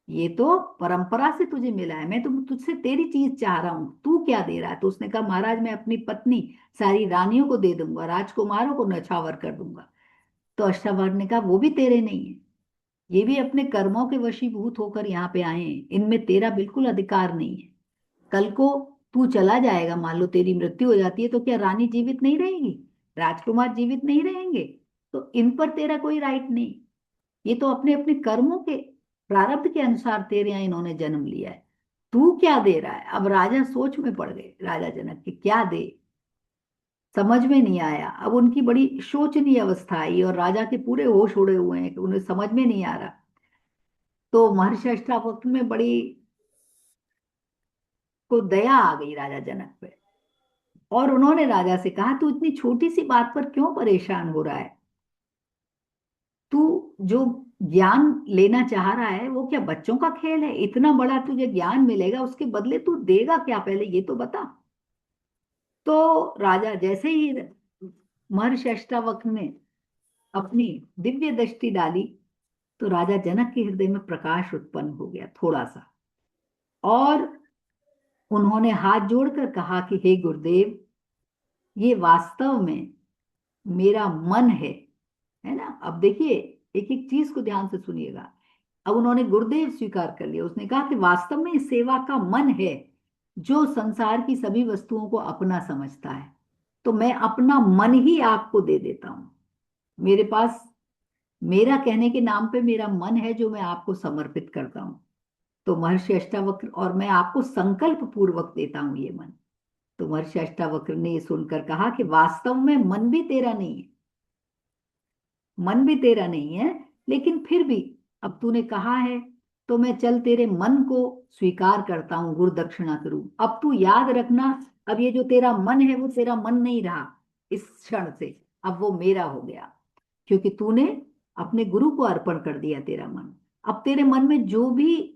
ये तो परंपरा से तुझे मिला है, मैं तो तुझसे तेरी चीज चाह रहा हूं, तू क्या दे रहा है। तो उसने कहा महाराज मैं अपनी पत्नी सारी रानियों को दे दूंगा, राजकुमारों को नछावर कर दूंगा। तो अष्टावक्र ने कहा वो भी तेरे नहीं है, ये भी अपने कर्मों के वशीभूत होकर यहाँ पे आए हैं, इनमें तेरा बिल्कुल अधिकार नहीं है। कल को तू चला जाएगा, मान लो तेरी मृत्यु हो जाती है, तो क्या रानी जीवित नहीं रहेगी, राजकुमार जीवित नहीं रहेंगे, तो इन पर तेरा कोई राइट नहीं। ये तो अपने अपने कर्मों के प्रारब्ध के अनुसार तेरे यहाँ इन्होंने जन्म लिया है, तू क्या दे रहा है। अब राजा सोच में पड़ गए, राजा जनक के क्या दे, समझ में नहीं आया। अब उनकी बड़ी शोचनीय अवस्था आई, और राजा के पूरे होश उड़े हुए हैं कि उन्हें समझ में नहीं आ रहा। तो महर्षि अष्टावक्र में बड़ी को दया आ गई राजा जनक पे, और उन्होंने राजा से कहा तू इतनी छोटी सी बात पर क्यों परेशान हो रहा है, तू जो ज्ञान लेना चाह रहा है वो क्या बच्चों का खेल है, इतना बड़ा तुझे ज्ञान मिलेगा, उसके बदले तू देगा क्या, पहले ये तो बता। तो राजा जैसे ही महर्षि अष्टावक्र ने अपनी दिव्य दृष्टि डाली, तो राजा जनक के हृदय में प्रकाश उत्पन्न हो गया थोड़ा सा, और उन्होंने हाथ जोड़कर कहा कि हे गुरुदेव, ये वास्तव में मेरा मन है ना। अब देखिए, एक एक चीज को ध्यान से सुनिएगा। अब उन्होंने गुरुदेव स्वीकार कर लिया, उसने कहा कि वास्तव में इस सेवा का मन है, जो संसार की सभी वस्तुओं को अपना समझता है, तो मैं अपना मन ही आपको दे देता हूं। मेरे पास मेरा कहने के नाम पे मेरा मन है जो मैं आपको समर्पित करता हूं। तो महर्षि अष्टावक्र, और मैं आपको संकल्प पूर्वक देता हूं ये मन। तो महर्षि अष्टावक्र ने ये सुनकर कहा कि वास्तव में मन भी तेरा नहीं है, मन भी तेरा नहीं है, लेकिन फिर भी अब तूने कहा है, तो मैं चल तेरे मन को स्वीकार करता हूं गुरु दक्षिणा के रूप। अब तू याद रखना, अब ये जो तेरा मन है वो तेरा मन नहीं रहा इस क्षण से, अब वो मेरा हो गया, क्योंकि तूने अपने गुरु को अर्पण कर दिया तेरा मन। अब तेरे मन में जो भी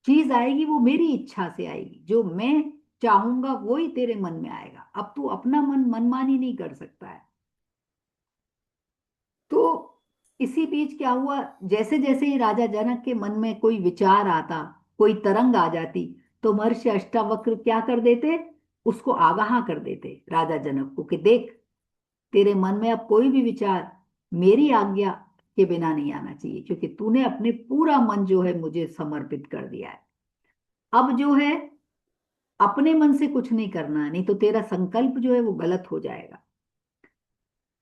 चीज आएगी वो मेरी इच्छा से आएगी, जो मैं चाहूंगा वो ही तेरे मन में आएगा। अब तू अपना मन मनमानी नहीं कर सकता है। तो इसी बीच क्या हुआ, जैसे जैसे ही राजा जनक के मन में कोई विचार आता, कोई तरंग आ जाती, तो महर्षि अष्टावक्र क्या कर देते, उसको आगाह कर देते राजा जनक को कि देख, तेरे मन में अब कोई भी विचार मेरी आज्ञा के बिना नहीं आना चाहिए, क्योंकि तूने अपने पूरा मन जो है मुझे समर्पित कर दिया है। अब जो है अपने मन से कुछ नहीं करना है, नहीं तो तेरा संकल्प जो है वो गलत हो जाएगा।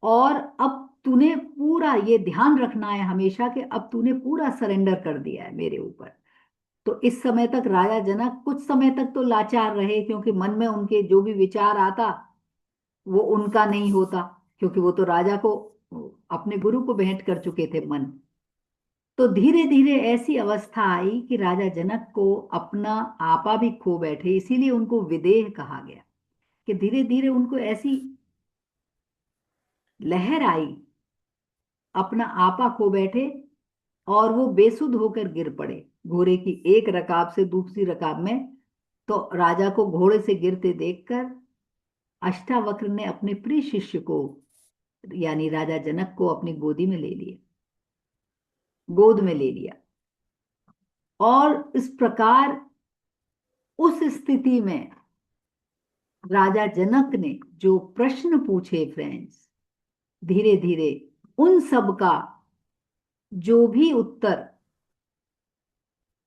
और अब तूने पूरा ये ध्यान रखना है हमेशा कि अब तूने पूरा सरेंडर कर दिया है मेरे ऊपर। तो इस समय तक राजा जनक कुछ समय तक तो लाचार रहे, क्योंकि मन में उनके जो भी विचार आता वो उनका नहीं होता, क्योंकि वो तो राजा को, अपने गुरु को भेंट कर चुके थे मन। तो धीरे धीरे ऐसी अवस्था आई कि राजा जनक को अपना आपा भी खो बैठे, इसीलिए उनको विदेह कहा गया, कि धीरे धीरे उनको ऐसी लहर आई, अपना आपा खो बैठे और वो बेसुध होकर गिर पड़े घोड़े की एक रकाब से दूसरी रकाब में। तो राजा को घोड़े से गिरते देखकर अष्टावक्र ने अपने प्रिय शिष्य को, यानी राजा जनक को, अपनी गोदी में ले लिया, गोद में ले लिया। और इस प्रकार उस स्थिति में राजा जनक ने जो प्रश्न पूछे फ्रेंड्स, धीरे धीरे उन सब का जो भी उत्तर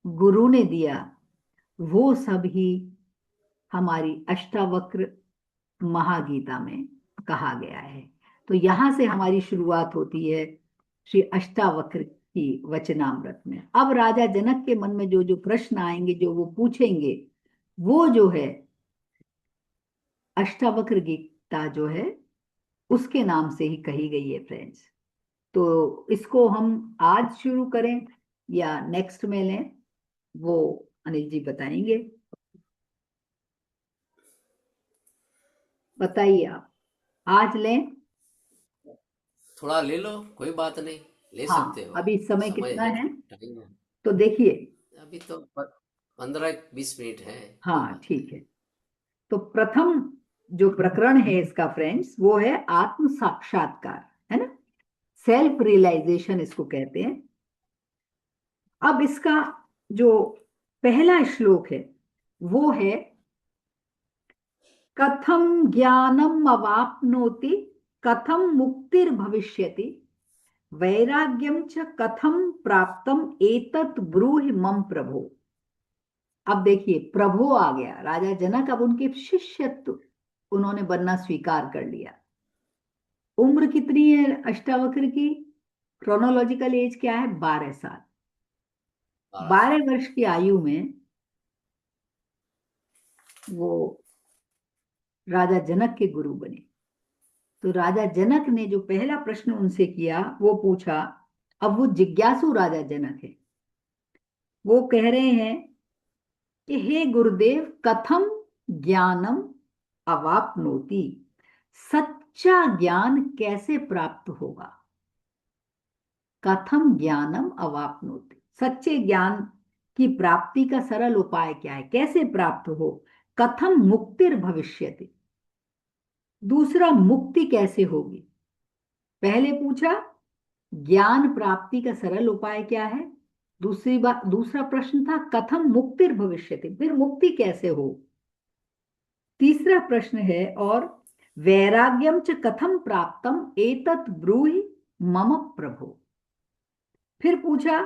गुरु ने दिया, वो सब ही हमारी अष्टावक्र महागीता में कहा गया है। तो यहां से हमारी शुरुआत होती है श्री अष्टावक्र की वचनामृत में। अब राजा जनक के मन में जो जो प्रश्न आएंगे, जो वो पूछेंगे, वो जो है अष्टावक्र गीता जो है उसके नाम से ही कही गई है फ्रेंड्स। तो इसको हम आज शुरू करें या नेक्स्ट में लें, वो अनिल जी बताएंगे। बताइए आप, आज लें?
थोड़ा ले लो, कोई बात नहीं, ले सकते
हाँ,
हो।
अभी समय
समय
कितना
है,
है?
टाइम है।
तो देखिए,
अभी तो 15-20 मिनट है, कोई
हाँ
बात नहीं।
ठीक है। तो प्रथम जो प्रकरण है इसका फ्रेंड्स, वो है आत्म साक्षात्कार, है ना, सेल्फ रियलाइजेशन इसको कहते हैं। अब इसका जो पहला श्लोक है वो है, कथम ज्ञानम अवाप्नोति, कथम मुक्तिर्भविष्यति, वैराग्यम च कथम प्राप्तम एतत् ब्रूहि मम प्रभो। अब देखिए, प्रभो आ गया, राजा जनक अब उनके शिष्यत्व उन्होंने बनना स्वीकार कर लिया। उम्र कितनी है अष्टावक्र की? क्रोनोलॉजिकल एज क्या है? 12 साल।
12 साल।
12 वर्ष की आयु में वो राजा जनक के गुरु बने। तो राजा जनक ने जो पहला प्रश्न उनसे किया वो पूछा। अब वो जिज्ञासु राजा जनक है, वो कह रहे हैं कि हे गुरुदेव, कथम ज्ञानम अवाप्नोति, सच्चा ज्ञान कैसे प्राप्त होगा? कथम ज्ञानम अवाप्नोति, सच्चे ज्ञान की प्राप्ति का सरल उपाय क्या है, कैसे प्राप्त हो? कथम मुक्तिर भविष्यति, दूसरा मुक्ति कैसे होगी? पहले पूछा ज्ञान प्राप्ति का सरल उपाय क्या है, दूसरी बात, दूसरा प्रश्न था कथम मुक्तिर भविष्यति, फिर मुक्ति कैसे हो? तीसरा प्रश्न है, और वैराग्यम च कथम प्राप्तम एतत् ब्रूहि मम प्रभो। फिर पूछा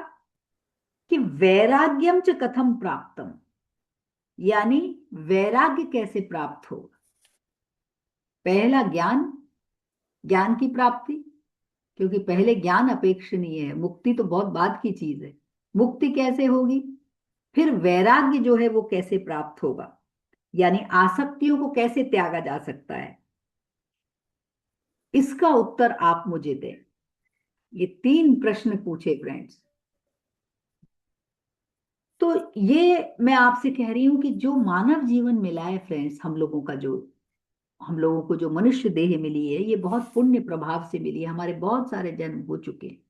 कि वैराग्यम च कथम प्राप्तम, यानी वैराग्य कैसे प्राप्त हो? पहला ज्ञान, ज्ञान की प्राप्ति, क्योंकि पहले ज्ञान अपेक्षणीय है, मुक्ति तो बहुत बाद की चीज है। मुक्ति कैसे होगी? फिर वैराग्य जो है वो कैसे प्राप्त होगा, यानी आसक्तियों को कैसे त्यागा जा सकता है? इसका उत्तर आप मुझे दें। ये 3 प्रश्न पूछे फ्रेंड्स। तो ये मैं आपसे कह रही हूं कि जो मानव जीवन मिला है फ्रेंड्स, हम लोगों को जो मनुष्य देह मिली है, ये बहुत पुण्य प्रभाव से मिली है। हमारे बहुत सारे जन्म हो चुके हैं,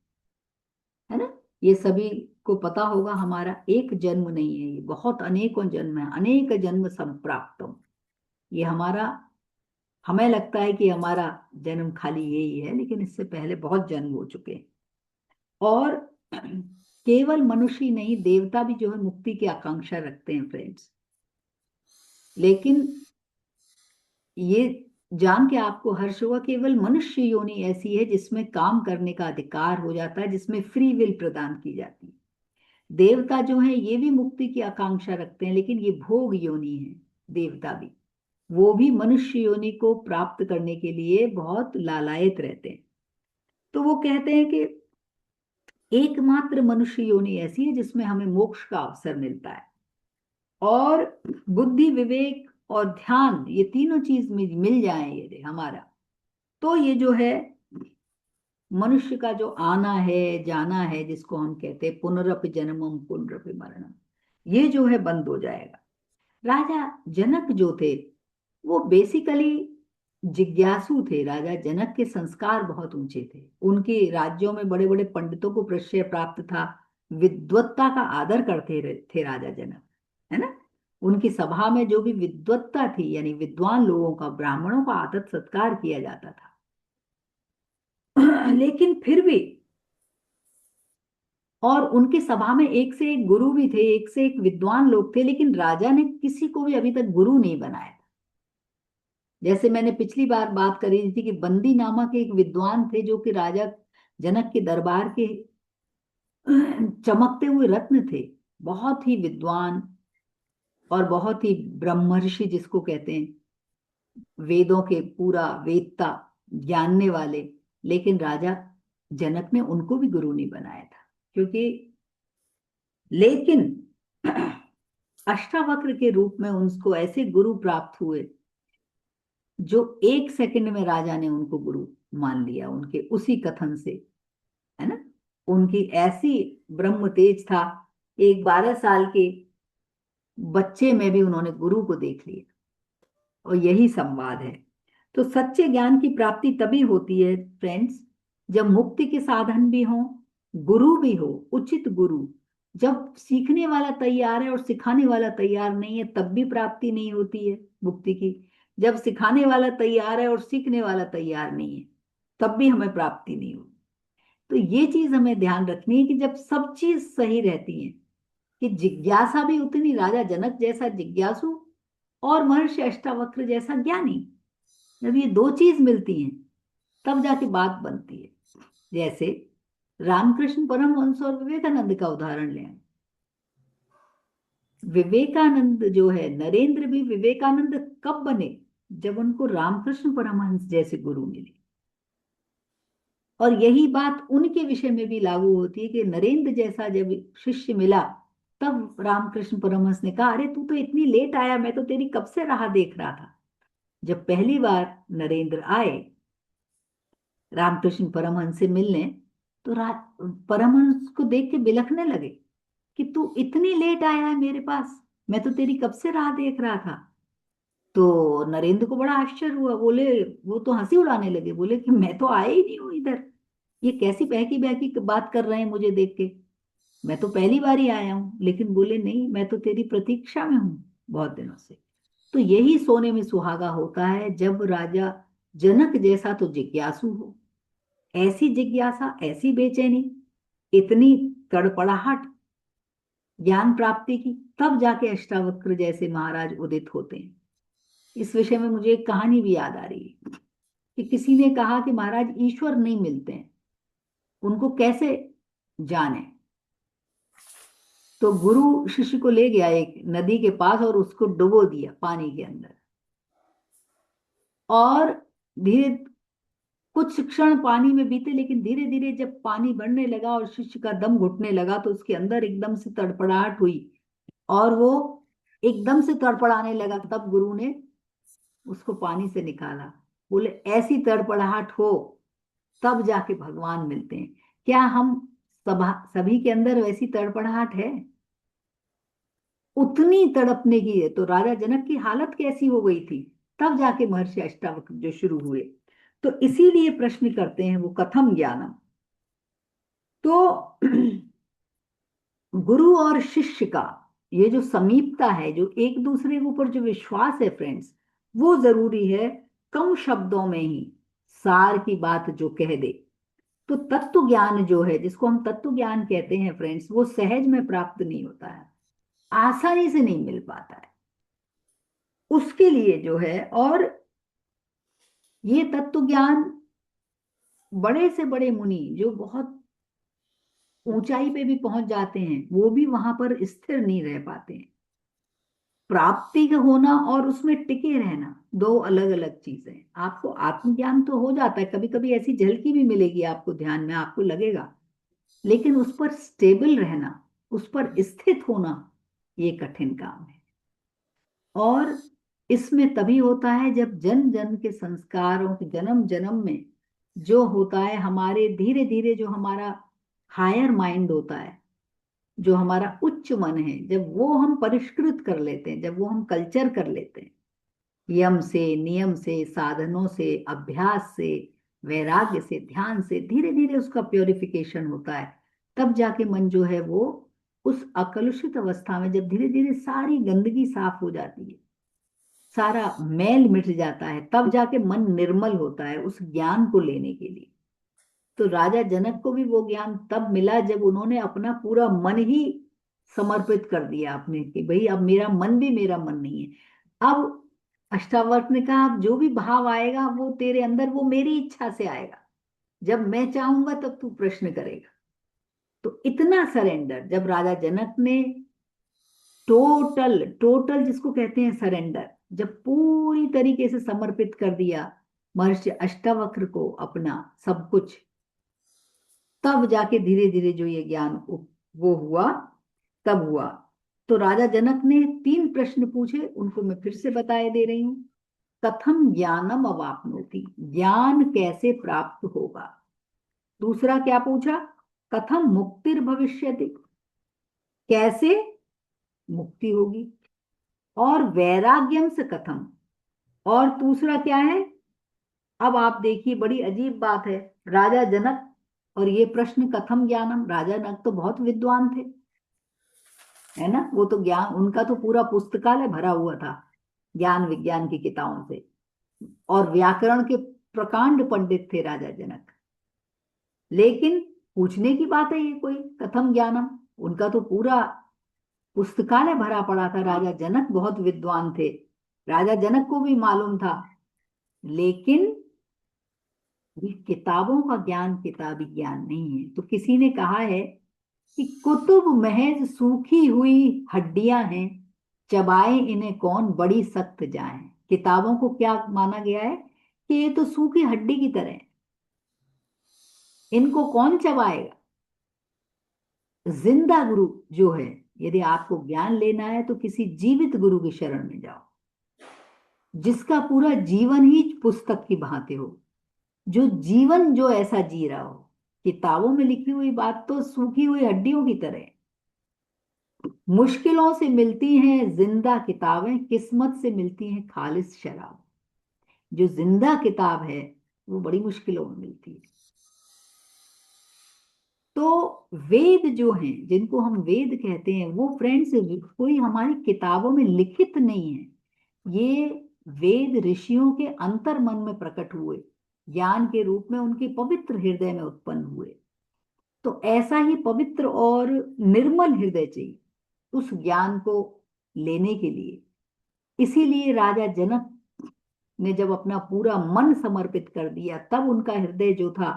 है ना, ये सभी को पता होगा। हमारा एक जन्म नहीं है, ये बहुत अनेकों जन्म है, अनेक जन्म संप्राप्तम। ये हमारा, हमें लगता है कि हमारा जन्म खाली यही है, लेकिन इससे पहले बहुत जन्म हो चुके हैं। और केवल मनुष्य ही नहीं, देवता भी जो है मुक्ति की आकांक्षा रखते हैं फ्रेंड्स। लेकिन ये जान के आपको हर्ष हुआ, केवल मनुष्य योनि ऐसी है जिसमें काम करने का अधिकार हो जाता है, जिसमें फ्री विल प्रदान की जाती है। देवता जो है ये भी मुक्ति की आकांक्षा रखते हैं, लेकिन ये भोग योनि है। देवता भी, वो भी मनुष्य योनि को प्राप्त करने के लिए बहुत लालायित रहते हैं। तो वो कहते हैं कि एकमात्र मनुष्य योनि ऐसी है जिसमें हमें मोक्ष का अवसर मिलता है। और बुद्धि, विवेक और ध्यान, ये तीनों चीज मिल जाए यदि हमारा, तो ये जो है मनुष्य का जो आना है जाना है, जिसको हम कहते हैं पुनरपि जन्मम पुनरपि मरणम, ये जो है बंद हो जाएगा। राजा जनक जो थे वो बेसिकली जिज्ञासु थे। राजा जनक के संस्कार बहुत ऊंचे थे। उनके राज्यों में बड़े बड़े पंडितों को प्रश्रय प्राप्त था। विद्वत्ता का आदर करते थे राजा जनक, है ना। उनकी सभा में जो भी विद्वत्ता थी, यानी विद्वान लोगों का, ब्राह्मणों का आदर सत्कार किया जाता था। लेकिन फिर भी, और उनकी सभा में एक से एक गुरु भी थे, एक से एक विद्वान लोग थे, लेकिन राजा ने किसी को भी अभी तक गुरु नहीं बनाया। जैसे मैंने पिछली बार बात करी थी कि बंदी नामक एक विद्वान थे, जो कि राजा जनक के दरबार के चमकते हुए रत्न थे। बहुत ही विद्वान और बहुत ही ब्रह्मर्षि जिसको कहते हैं, वेदों के पूरा वेदता जानने वाले। लेकिन राजा जनक ने उनको भी गुरु नहीं बनाया था, क्योंकि, लेकिन अष्टावक्र के रूप में उनको ऐसे गुरु प्राप्त हुए जो एक सेकंड में राजा ने उनको गुरु मान लिया, उनके उसी कथन से, है ना। उनकी ऐसी ब्रह्म तेज था, एक 12 साल के बच्चे में भी उन्होंने गुरु को देख लिया। और यही संवाद है। तो सच्चे ज्ञान की प्राप्ति तभी होती है फ्रेंड्स, जब मुक्ति के साधन भी हो, गुरु भी हो, उचित गुरु। जब सीखने वाला तैयार है और सिखाने वाला तैयार नहीं है, तब भी प्राप्ति नहीं होती है मुक्ति की। जब सिखाने वाला तैयार है और सीखने वाला तैयार नहीं है, तब भी हमें प्राप्ति नहीं होती। तो ये चीज हमें ध्यान रखनी है कि जब सब चीज सही रहती है, कि जिज्ञासा भी उतनी, राजा जनक जैसा जिज्ञासु और महर्षि अष्टावक्र जैसा ज्ञानी, जब ये दो चीज मिलती हैं, तब जाके बात बनती है। जैसे रामकृष्ण परमहंस और विवेकानंद का उदाहरण लें। विवेकानंद जो है, नरेंद्र भी विवेकानंद कब बने? जब उनको रामकृष्ण परमहंस जैसे गुरु मिले। और यही बात उनके विषय में भी लागू होती है कि नरेंद्र जैसा जब शिष्य मिला, तब रामकृष्ण परमहंस ने कहा, अरे तू तो इतनी लेट आया, मैं तो तेरी कब से राह देख रहा था। जब पहली बार नरेंद्र आए रामकृष्ण परमहंस से मिलने, तो परमहंस को देख के बिलखने लगे कि तू इतनी लेट आया है मेरे पास, मैं तो तेरी कब से राह देख रहा था। तो नरेंद्र को बड़ा आश्चर्य हुआ, बोले, वो तो हंसी उड़ाने लगे, बोले कि मैं तो आया ही नहीं हूं इधर, ये कैसी बहकी बहकी बात कर रहे हैं मुझे देख के, मैं तो पहली बार ही आया हूँ। लेकिन बोले, नहीं, मैं तो तेरी प्रतीक्षा में हूँ बहुत दिनों से। तो यही सोने में सुहागा होता है, जब राजा जनक जैसा तो जिज्ञासु हो, ऐसी जिज्ञासा, ऐसी बेचैनी, इतनी तड़पड़ाहट ज्ञान प्राप्ति की, तब जाके अष्टावक्र जैसे महाराज उदित होते हैं। इस विषय में मुझे एक कहानी भी याद आ रही है कि किसी ने कहा कि महाराज ईश्वर नहीं मिलते हैं, उनको कैसे जाने। तो गुरु शिष्य को ले गया एक नदी के पास और उसको डुबो दिया पानी के अंदर। और धीरे, कुछ क्षण पानी में बीते, लेकिन धीरे धीरे जब पानी बढ़ने लगा और शिष्य का दम घुटने लगा, तो उसके अंदर एकदम से तड़पड़ाहट हुई और वो एकदम से तड़पड़ाने लगा। तब गुरु ने उसको पानी से निकाला। बोले, ऐसी तड़पड़ाहट हो तब जाके भगवान मिलते हैं। क्या हम सभी के अंदर वैसी तड़पड़ाहट है? उतनी तड़पने की है। तो राजा जनक की हालत कैसी हो गई थी, तब जाके महर्षि अष्टावक्र जो शुरू हुए। तो इसीलिए प्रश्न करते हैं वो, कथम ज्ञानम। तो गुरु और शिष्य का ये जो समीपता है, जो एक दूसरे के ऊपर जो विश्वास है फ्रेंड्स, वो जरूरी है। कम शब्दों में ही सार की बात जो कह दे। तो तत्व ज्ञान जो है, जिसको हम तत्व ज्ञान कहते हैं फ्रेंड्स, वो सहज में प्राप्त नहीं होता है, आसानी से नहीं मिल पाता है। उसके लिए जो है, और ये तत्व ज्ञान बड़े से बड़े मुनि जो बहुत ऊंचाई पे भी पहुंच जाते हैं, वो भी वहां पर स्थिर नहीं रह पाते हैं। प्राप्ति का होना और उसमें टिके रहना दो अलग अलग चीजें हैं। आपको आत्मज्ञान तो हो जाता है, कभी कभी ऐसी झलकी भी मिलेगी आपको ध्यान में, आपको लगेगा, लेकिन उस पर स्टेबल रहना, उस पर स्थित होना, ये कठिन काम है। और इसमें तभी होता है जब जन्म जन्म के संस्कारों के, जन्म जन्म में जो होता है, हमारे धीरे धीरे जो हमारा हायर माइंड होता है, जो हमारा उच्च मन है, जब वो हम परिष्कृत कर लेते हैं, जब वो हम कल्चर कर लेते हैं, यम से, नियम से, साधनों से, अभ्यास से, वैराग्य से, ध्यान से धीरे धीरे उसका प्योरिफिकेशन होता है। तब जाके मन जो है वो उस अकलुषित अवस्था में, जब धीरे धीरे सारी गंदगी साफ हो जाती है, सारा मैल मिट जाता है, तब जाके मन निर्मल होता है उस ज्ञान को लेने के लिए। तो राजा जनक को भी वो ज्ञान तब मिला जब उन्होंने अपना पूरा मन ही समर्पित कर दिया अपने, कि भाई अब मेरा मन भी मेरा मन नहीं है। अब अष्टावक्र ने कहा अब जो भी भाव आएगा वो तेरे अंदर, वो मेरी इच्छा से आएगा। जब मैं चाहूंगा तब तू प्रश्न करेगा। तो इतना सरेंडर जब राजा जनक ने टोटल टोटल जिसको कहते हैं सरेंडर, जब पूरी तरीके से समर्पित कर दिया महर्षि अष्टावक्र को अपना सब कुछ, तब जाके धीरे धीरे जो ये ज्ञान वो हुआ, तब हुआ। तो राजा जनक ने 3 प्रश्न पूछे, उनको मैं फिर से बताए दे रही हूं। कथम ज्ञानम अवाप्नोति, ज्ञान कैसे प्राप्त होगा। दूसरा क्या पूछा, कथम मुक्तिर भविष्यति, कैसे मुक्ति होगी। और वैराग्यम से कथम, और दूसरा क्या है। अब आप देखिए बड़ी अजीब बात है, राजा जनक और ये प्रश्न कथम ज्ञानम, राजा जनक तो बहुत विद्वान थे, है ना, वो तो ज्ञान, उनका तो पूरा पुस्तकालय भरा हुआ था ज्ञान विज्ञान की किताबों से, और व्याकरण के प्रकांड पंडित थे राजा जनक। लेकिन पूछने की बात है ये कोई कथम ज्ञानम, उनका तो पूरा पुस्तकालय भरा पड़ा था, राजा जनक बहुत विद्वान थे, राजा जनक को भी मालूम था। लेकिन ये किताबों का ज्ञान किताबी ज्ञान नहीं है। तो किसी ने कहा है कि कुतुब महज सूखी हुई हड्डियां हैं, चबाए इन्हें कौन बड़ी सख्त जाए। किताबों को क्या माना गया है कि ये तो सूखी हड्डी की तरह है, इनको कौन चबाएगा। जिंदा गुरु जो है, यदि आपको ज्ञान लेना है तो किसी जीवित गुरु की शरण में जाओ, जिसका पूरा जीवन ही पुस्तक की भांति हो, जो जीवन जो ऐसा जी रहा हो। किताबों में लिखी हुई बात तो सूखी हुई हड्डियों की तरह है। मुश्किलों से मिलती हैं जिंदा किताबें, किस्मत से मिलती हैं खालिस शराब। जो जिंदा किताब है वो बड़ी मुश्किलों में मिलती है। तो वेद जो हैं, जिनको हम वेद कहते हैं, वो फ्रेंड्स कोई हमारी किताबों में लिखित नहीं है। ये वेद ऋषियों के अंतर मन में प्रकट हुए, ज्ञान के रूप में उनके पवित्र हृदय में उत्पन्न हुए। तो ऐसा ही पवित्र और निर्मल हृदय चाहिए उस ज्ञान को लेने के लिए। इसीलिए राजा जनक ने जब अपना पूरा मन समर्पित कर दिया, तब उनका हृदय जो था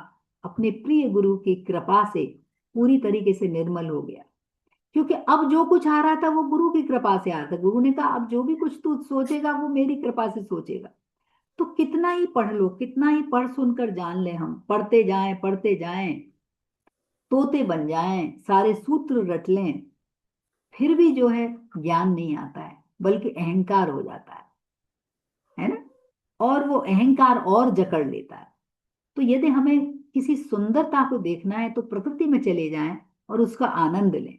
अपने प्रिय गुरु की कृपा से पूरी तरीके से निर्मल हो गया। क्योंकि अब जो कुछ आ रहा था वो गुरु की कृपा से आ रहा था। गुरु ने कहा अब जो भी कुछ तू सोचेगा वो मेरी कृपा से सोचेगा। तो कितना ही पढ़ लो, कितना ही पढ़ सुनकर जान ले, हम पढ़ते जाएं, तोते बन जाएं, सारे सूत्र रट लें, फिर भी जो है ज्ञान नहीं आता है, बल्कि अहंकार हो जाता है ना। और वो अहंकार और जकड़ लेता है। तो यदि हमें किसी सुंदरता को देखना है तो प्रकृति में चले जाएं और उसका आनंद लें।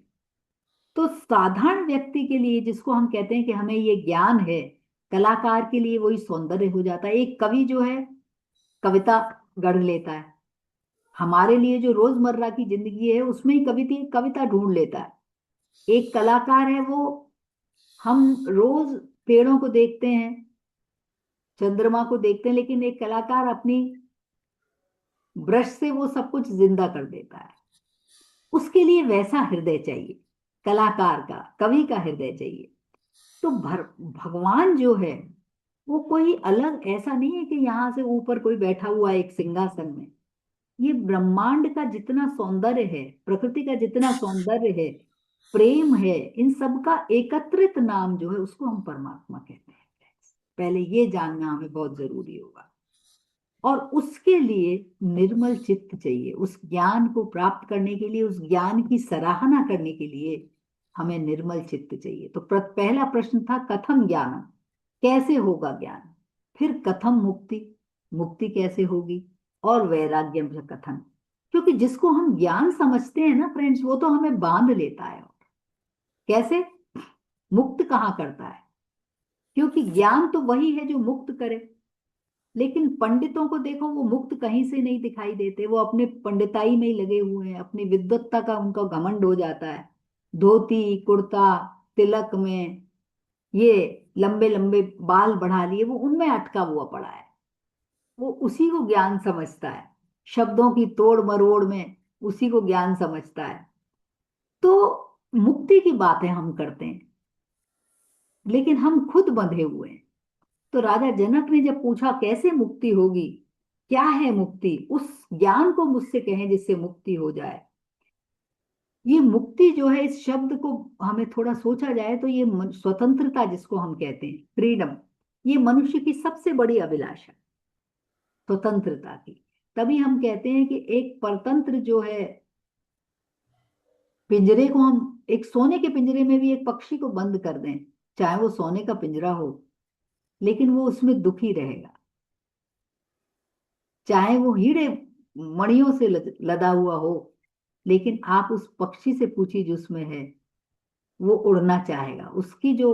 तो साधारण व्यक्ति के लिए, जिसको हम कहते हैं कि हमें ये ज्ञान है, कलाकार के लिए वही सौंदर्य हो जाता है। एक कवि जो है कविता गढ़ लेता है, हमारे लिए जो रोजमर्रा की जिंदगी है उसमें ही कविता कविता ढूंढ लेता है। एक कलाकार है, वो हम रोज पेड़ों को देखते हैं, चंद्रमा को देखते हैं, लेकिन एक कलाकार अपनी ब्रश से वो सब कुछ जिंदा कर देता है। उसके लिए वैसा हृदय चाहिए, कलाकार का, कवि का हृदय चाहिए। तो भगवान जो है वो कोई अलग ऐसा नहीं है कि यहाँ से ऊपर कोई बैठा हुआ है एक सिंहासन में। ये ब्रह्मांड का जितना सौंदर्य है, प्रकृति का जितना सौंदर्य है, प्रेम है, इन सब का एकत्रित नाम जो है उसको हम परमात्मा कहते हैं। पहले ये जानना हमें बहुत जरूरी होगा। और उसके लिए निर्मल चित्त चाहिए। उस ज्ञान को प्राप्त करने के लिए, उस ज्ञान की सराहना करने के लिए हमें निर्मल चित्त चाहिए। तो पहला प्रश्न था कथम ज्ञानम, कैसे होगा ज्ञान। फिर कथम मुक्ति, मुक्ति कैसे होगी। और वैराग्यम से कथन, क्योंकि जिसको हम ज्ञान समझते हैं ना फ्रेंड्स, वो तो हमें बांध लेता है। कैसे मुक्त कहाँ करता है, क्योंकि ज्ञान तो वही है जो मुक्त करे। लेकिन पंडितों को देखो, वो मुक्त कहीं से नहीं दिखाई देते, वो अपने पंडिताई में ही लगे हुए हैं, अपनी विद्वत्ता का उनका घमंड हो जाता है। धोती कुर्ता तिलक में, ये लंबे लंबे बाल बढ़ा लिए, वो उनमें अटका हुआ पड़ा है। वो उसी को ज्ञान समझता है, शब्दों की तोड़ मरोड़ में उसी को ज्ञान समझता है। तो मुक्ति की बातें हम करते हैं, लेकिन हम खुद बंधे हुए हैं। तो राजा जनक ने जब पूछा कैसे मुक्ति होगी, क्या है मुक्ति, उस ज्ञान को मुझसे कहें जिससे मुक्ति हो जाए। ये मुक्ति जो है, इस शब्द को हमें थोड़ा सोचा जाए तो ये स्वतंत्रता जिसको हम कहते हैं, फ्रीडम, ये मनुष्य की सबसे बड़ी अभिलाषा, स्वतंत्रता की। तभी हम कहते हैं कि एक परतंत्र जो है, पिंजरे को हम, एक सोने के पिंजरे में भी एक पक्षी को बंद कर दें, चाहे वो सोने का पिंजरा हो, लेकिन वो उसमें दुखी रहेगा। चाहे वो हीरे मणियों से लदा हुआ हो, लेकिन आप उस पक्षी से पूछिए जो उसमें है, वो उड़ना चाहेगा। उसकी जो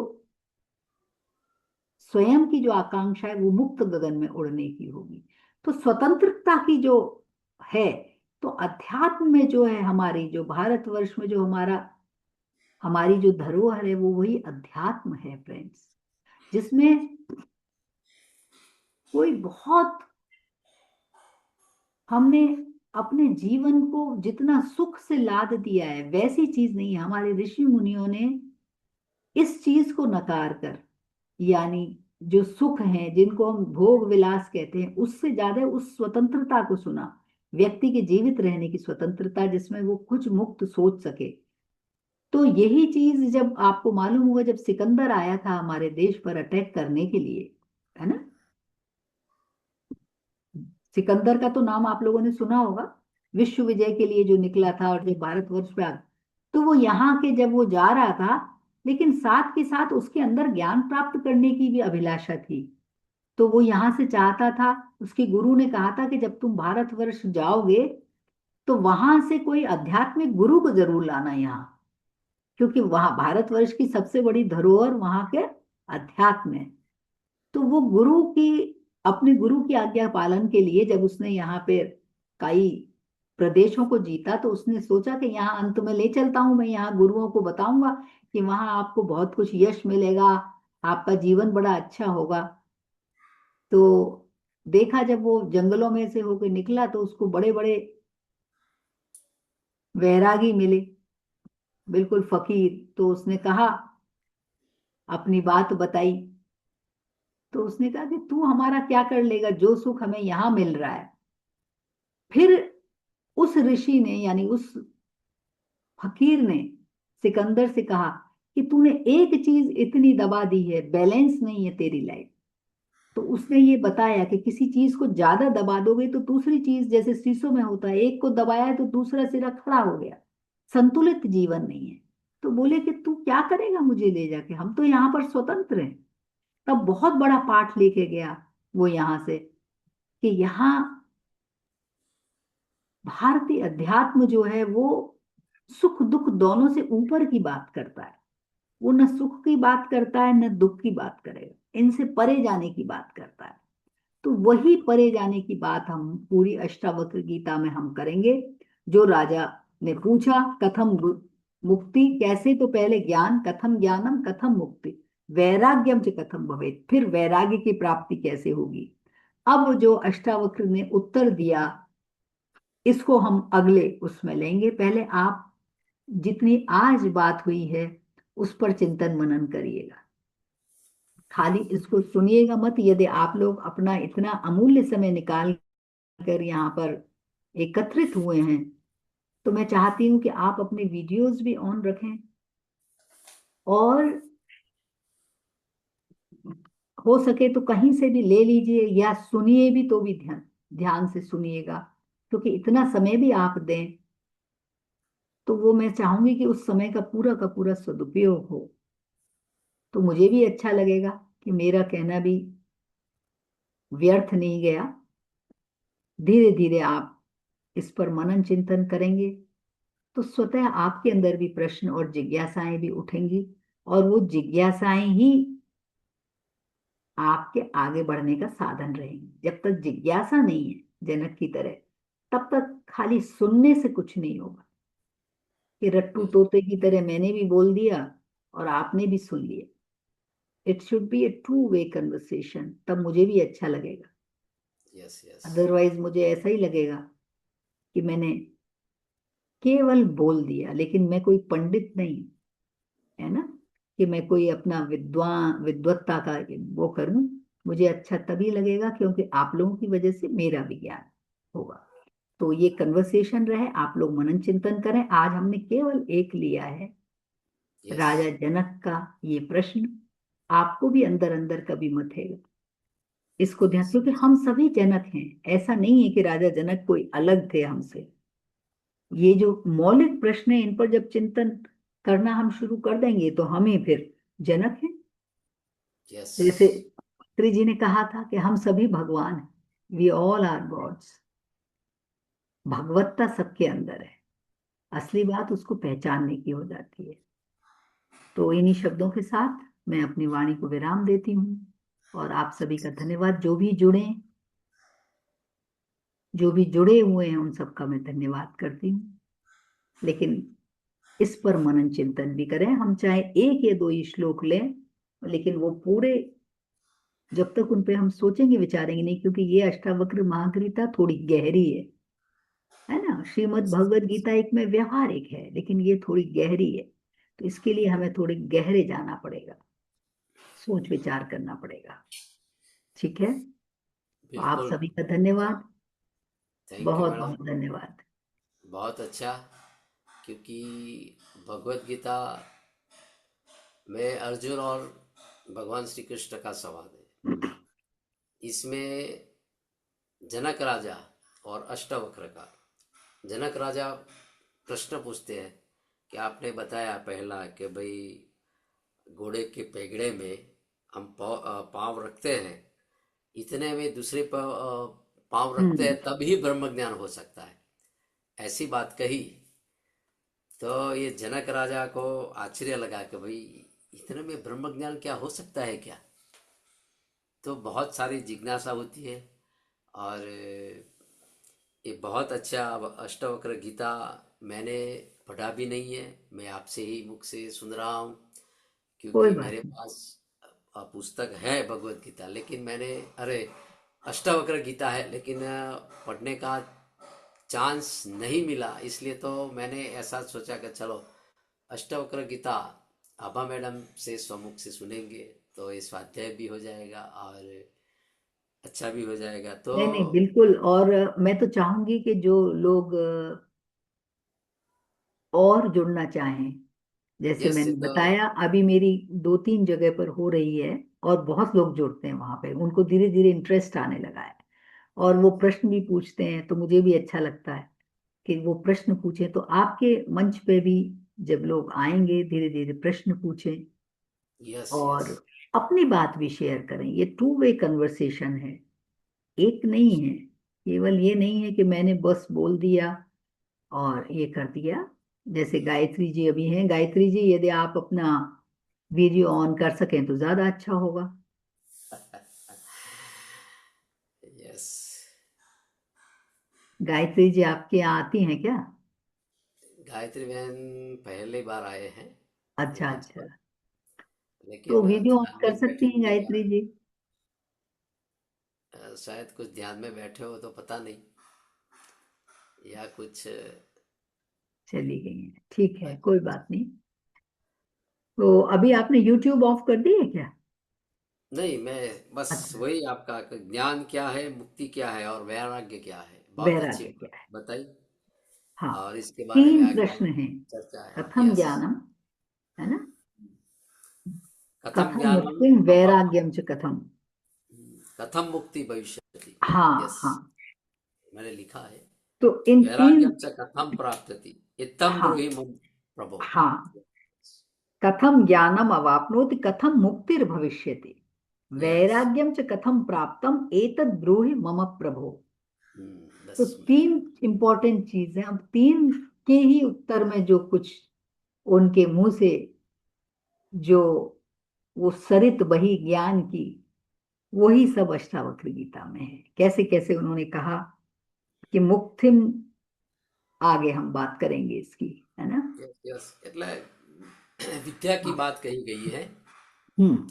स्वयं की जो आकांक्षा है वो मुक्त गगन में उड़ने की होगी। तो स्वतंत्रता की जो है, तो अध्यात्म में जो है, हमारी जो भारतवर्ष में जो हमारी जो धरोहर है, वो वही अध्यात्म है फ्रेंड्स, जिसमें कोई बहुत, हमने अपने जीवन को जितना सुख से लाद दिया है वैसी चीज नहीं है। हमारे ऋषि मुनियों ने इस चीज को नकार कर, यानी जो सुख है जिनको हम भोग विलास कहते हैं, उससे ज्यादा उस स्वतंत्रता को सुना, व्यक्ति के जीवित रहने की स्वतंत्रता, जिसमें वो कुछ मुक्त सोच सके। तो यही चीज जब आपको मालूम होगा, जब सिकंदर आया था हमारे देश पर अटैक करने के लिए, है ना, सिकंदर का तो नाम आप लोगों ने सुना होगा, विश्व विजय के लिए जो निकला था और जब भारतवर्ष पे आ, तो वो यहाँ के जब वो जा रहा था, लेकिन साथ के साथ उसके अंदर ज्ञान प्राप्त करने की भी अभिलाषा थी। तो वो यहाँ से चाहता था, उसके गुरु ने कहा था कि जब तुम भारतवर्ष जाओगे तो वहां से कोई आध्यात्मिक गुरु को जरूर लाना यहाँ, क्योंकि वहां भारतवर्ष की सबसे बड़ी धरोहर वहां के अध्यात्म है। तो वो गुरु की, अपने गुरु की आज्ञा पालन के लिए जब उसने यहाँ पे कई प्रदेशों को जीता, तो उसने सोचा कि यहाँ अंत में ले चलता हूं, मैं यहाँ गुरुओं को बताऊंगा कि वहां आपको बहुत कुछ यश मिलेगा, आपका जीवन बड़ा अच्छा होगा। तो देखा, जब वो जंगलों में से होकर निकला तो उसको बड़े बड़े वैरागी मिले, बिल्कुल फकीर। तो उसने कहा, अपनी बात बताई। तो उसने कहा कि तू हमारा क्या कर लेगा, जो सुख हमें यहाँ मिल रहा है। फिर उस ऋषि ने, यानी उस फकीर ने सिकंदर से कहा कि तूने एक चीज इतनी दबा दी है, बैलेंस नहीं है तेरी लाइफ। तो उसने ये बताया कि किसी चीज को ज्यादा दबा दोगे तो दूसरी चीज, जैसे शीशों में होता है, एक को दबाया है तो दूसरा सिरा खड़ा हो गया, संतुलित जीवन नहीं है। तो बोले कि तू क्या करेगा मुझे ले जाके, हम तो यहाँ पर स्वतंत्र हैं। तब बहुत बड़ा पाठ लेके गया वो यहाँ से, कि यहाँ भारतीय अध्यात्म जो है वो सुख दुख दोनों से ऊपर की बात करता है। वो न सुख की बात करता है न दुख की बात करेगा, इनसे परे जाने की बात करता है। तो वही परे जाने की बात हम पूरी अष्टावक्र गीता में हम करेंगे। जो राजा ने पूछा कथम मुक्ति, कैसे, तो पहले ज्ञान, कथम ज्ञानम कथम मुक्ति, वैराग्यम च कथम भवेत, फिर वैराग्य की प्राप्ति कैसे होगी। अब जो अष्टावक्र ने उत्तर दिया, इसको हम अगले उसमें लेंगे। पहले आप जितनी आज बात हुई है उस पर चिंतन मनन करिएगा, खाली इसको सुनिएगा मत। यदि आप लोग अपना इतना अमूल्य समय निकाल कर यहाँ पर एकत्रित हुए हैं, तो मैं चाहती हूँ कि आप अपने वीडियोस भी ऑन रखें, और हो सके तो कहीं से भी ले लीजिए, या सुनिए भी तो भी ध्यान ध्यान से सुनिएगा, क्योंकि इतना समय भी आप दें तो वो मैं चाहूंगी कि उस समय का पूरा सदुपयोग हो। तो मुझे भी अच्छा लगेगा कि मेरा कहना भी व्यर्थ नहीं गया। धीरे धीरे आप इस पर मनन चिंतन करेंगे तो स्वतः आपके अंदर भी प्रश्न और जिज्ञासाएं भी उठेंगी, और वो जिज्ञासाएं ही आपके आगे बढ़ने का साधन रहेंगे। जब तक जिज्ञासा नहीं है जनक की तरह, तब तक खाली सुनने से कुछ नहीं होगा, कि रट्टू
बिल्कुल।
तोते की तरह मैंने भी बोल दिया और आपने भी सुन लिया। It should be A two way conversation, तब मुझे भी अच्छा लगेगा।
Yes yes.
अदरवाइज मुझे ऐसा ही लगेगा कि मैंने केवल बोल दिया, लेकिन मैं कोई पंडित नहीं, है ना, कि मैं कोई अपना विद्वत्ता का वो करूं। मुझे अच्छा तभी लगेगा क्योंकि आप लोगों की वजह से मेरा भी ज्ञान होगा। तो ये कन्वर्सेशन रहे, आप लोग मनन चिंतन करें। आज हमने केवल एक लिया है,
यस।
राजा जनक का ये प्रश्न। आपको भी अंदर अंदर कभी मथेगा, इसको ध्यान,
यस
क्योंकि
यस।
हम सभी जनक हैं। ऐसा नहीं है कि राजा जनक कोई अलग थे हमसे। ये जो मौलिक प्रश्न है, इन पर जब चिंतन करना हम शुरू कर देंगे तो हमें फिर जनक है।
यस।
जैसे श्री जी ने कहा था कि हम सभी भगवान हैं, वी ऑल आर गॉड्स। भगवत्ता सबके अंदर है, असली बात उसको पहचानने की हो जाती है। तो इन्हीं शब्दों के साथ मैं अपनी वाणी को विराम देती हूँ, और आप सभी का धन्यवाद। जो भी जुड़े हुए हैं उन सबका मैं धन्यवाद करती हूँ। लेकिन इस पर मनन चिंतन भी करें। हम चाहे एक या दो ही श्लोक लें, लेकिन वो पूरे, जब तक उन पे हम सोचेंगे विचारेंगे नहीं, क्योंकि ये अष्टावक्र महागीता थोड़ी गहरी है ना। श्रीमद् भगवत गीता एक में व्यवहारिक है, लेकिन ये थोड़ी गहरी है। तो इसके लिए हमें थोड़े गहरे जाना पड़ेगा, सोच विचार करना पड़ेगा। ठीक है, तो आप
बिल्कुल।
सभी का धन्यवाद,
थैंक यू
बहुत
मैडम।
बहुत धन्यवाद।
बहुत अच्छा। क्योंकि भगवत गीता में अर्जुन और भगवान श्री कृष्ण का संवाद है। इसमें जनक राजा और अष्टावक्र का, जनक राजा प्रश्न पूछते हैं कि आपने बताया पहला कि भाई घोड़े के पैगड़े में हम पाँव रखते हैं, इतने में दूसरे पाँव रखते
हम्म।
हैं तभी ब्रह्म ज्ञान हो सकता है, ऐसी बात कही। तो ये जनक राजा को आश्चर्य लगा कि भाई इतने में ब्रह्म ज्ञान क्या हो सकता है क्या। तो बहुत सारी जिज्ञासा होती है। और ये बहुत अच्छा। अब अष्टावक्र गीता मैंने पढ़ा भी नहीं है, मैं आपसे ही मुख से सुन रहा हूँ।
कोई
क्योंकि
बात
मेरे
नहीं।
पास पुस्तक है भगवत गीता, लेकिन मैंने, अरे, अष्टावक्र गीता है लेकिन पढ़ने का चांस नहीं मिला। इसलिए तो मैंने ऐसा सोचा कि चलो अष्टावक्र गीता आभा मैडम से स्वमुख से सुनेंगे, तो ये स्वाध्याय भी हो जाएगा और अच्छा भी हो जाएगा। तो
नहीं नहीं, बिल्कुल। और मैं तो चाहूंगी कि जो लोग और जुड़ना चाहें, जैसे
यस, ये
मैंने
तो
बताया, अभी मेरी दो तीन जगह पर हो रही है, और बहुत लोग जुड़ते हैं वहां पे, उनको धीरे धीरे इंटरेस्ट आने लगा है, और वो प्रश्न भी पूछते हैं। तो मुझे भी अच्छा लगता है कि वो प्रश्न पूछें। तो आपके मंच पे भी जब लोग आएंगे, धीरे धीरे प्रश्न पूछें
यस यस।
और अपनी बात भी शेयर करें। ये टू वे कन्वर्सेशन है, एक नहीं है। केवल ये नहीं है कि मैंने बस बोल दिया और ये कर दिया। जैसे गायत्री जी अभी हैं, गायत्री जी यदि आप अपना वीडियो ऑन कर सकें तो ज्यादा अच्छा होगा।
यस।
गायत्री जी आपके यहाँ आती हैं क्या?
गायत्री बहन पहली बार आए हैं
अच्छा
मंच
अच्छा।
पर,
तो
लेकिन
वीडियो ऑन
ध्यान
कर
में
सकती
बैठी
हैं
होंगी, या
गायत्री जी।
शायद कुछ ध्यान में बैठे हो तो पता नहीं, या कुछ।
चली गई हैं, ठीक है,
अच्छा
कोई
अच्छा।
बात नहीं। तो अभी आपने यूट्यूब ऑफ कर दी है क्या?
नहीं, मैं बस
अच्छा।
वही आपका कि ज्ञान क्या है, मुक्ति क्या है और वैराग्य क्या है, बहुत अच्छी
वैराग्य क्या है?
बताई।
हाँ,
और इसके बारे में
तीन
आगे
प्रश्न हैं।
चर्चा है।
कथम
यस।
ज्ञानम, है ना,
कथम
कथम
ज्ञानम
मुक्तिम
अभा,
वैराग्यम च कथम।
कथम मुक्ति भविष्यति।
हाँ
यस,
हाँ।
मैंने लिखा है।
तो इन तीन,
वैराग्यम च कथम प्राप्यति, इत्थम
हाँ
ब्रूहि मम प्रभो।
हाँ, कथम ज्ञानम अवाप्नोति कथम मुक्तिर भविष्यति,
यस।
वैराग्यम च कथम प्राप्तम एतद् ब्रूहि मम प्रभो। तो
बस।
तीन इंपॉर्टेंट चीजें, अब तीन के ही उत्तर में जो कुछ उनके मुंह से जो वो सरित बही ज्ञान की, वही सब अष्टावक्र गीता में है। कैसे कैसे उन्होंने कहा कि मुक्ति, आगे हम बात करेंगे इसकी, है ना।
यस यस, એટલે विद्या की
हाँ।
बात कही गई है।
हम्म।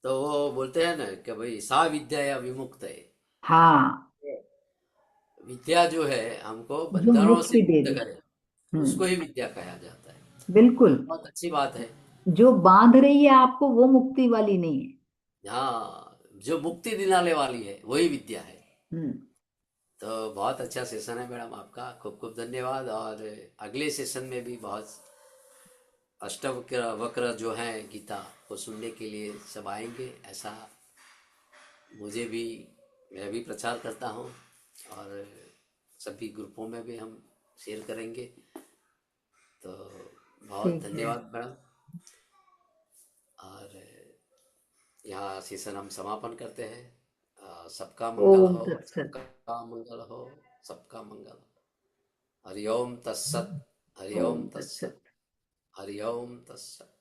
तो वो बोलते हैं ना कि भाई सा विद्या या विमुक्त है।
हाँ,
विद्या जो है हमको
जो
बंधनों से
मुक्ति दे
मुक्त
दे।
करे,
हम्म।
उसको ही विद्या कहा जाता है। तो
बिल्कुल।
बहुत अच्छी बात है।
जो बांध रही है आपको वो मुक्ति वाली नहीं है।
हाँ, जो मुक्ति दिलाने वाली है वही विद्या है।
हम्म।
तो बहुत अच्छा सेशन है मैडम आपका, खूब खूब धन्यवाद। और अगले सेशन में भी बहुत अष्टवक्र वक्र जो हैं गीता को सुनने के लिए सब आएंगे, ऐसा मुझे भी, मैं भी प्रचार करता हूँ। और सभी ग्रुपों में भी हम शेयर करेंगे। तो बहुत
ठीक है।
धन्यवाद मैडम। और यहाँ सेशन हम समापन करते हैं। सबका मंगल
ओम
हो,
तत्सत।
सबका मंगल हो, सबका मंगल। हरिओम तत्सत, हरिओम
ओम
तत्सत,
तत्सत।
हरिओम तत्सत।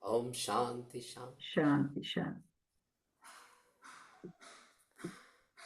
ओम शांति शांति।
शांति शांति।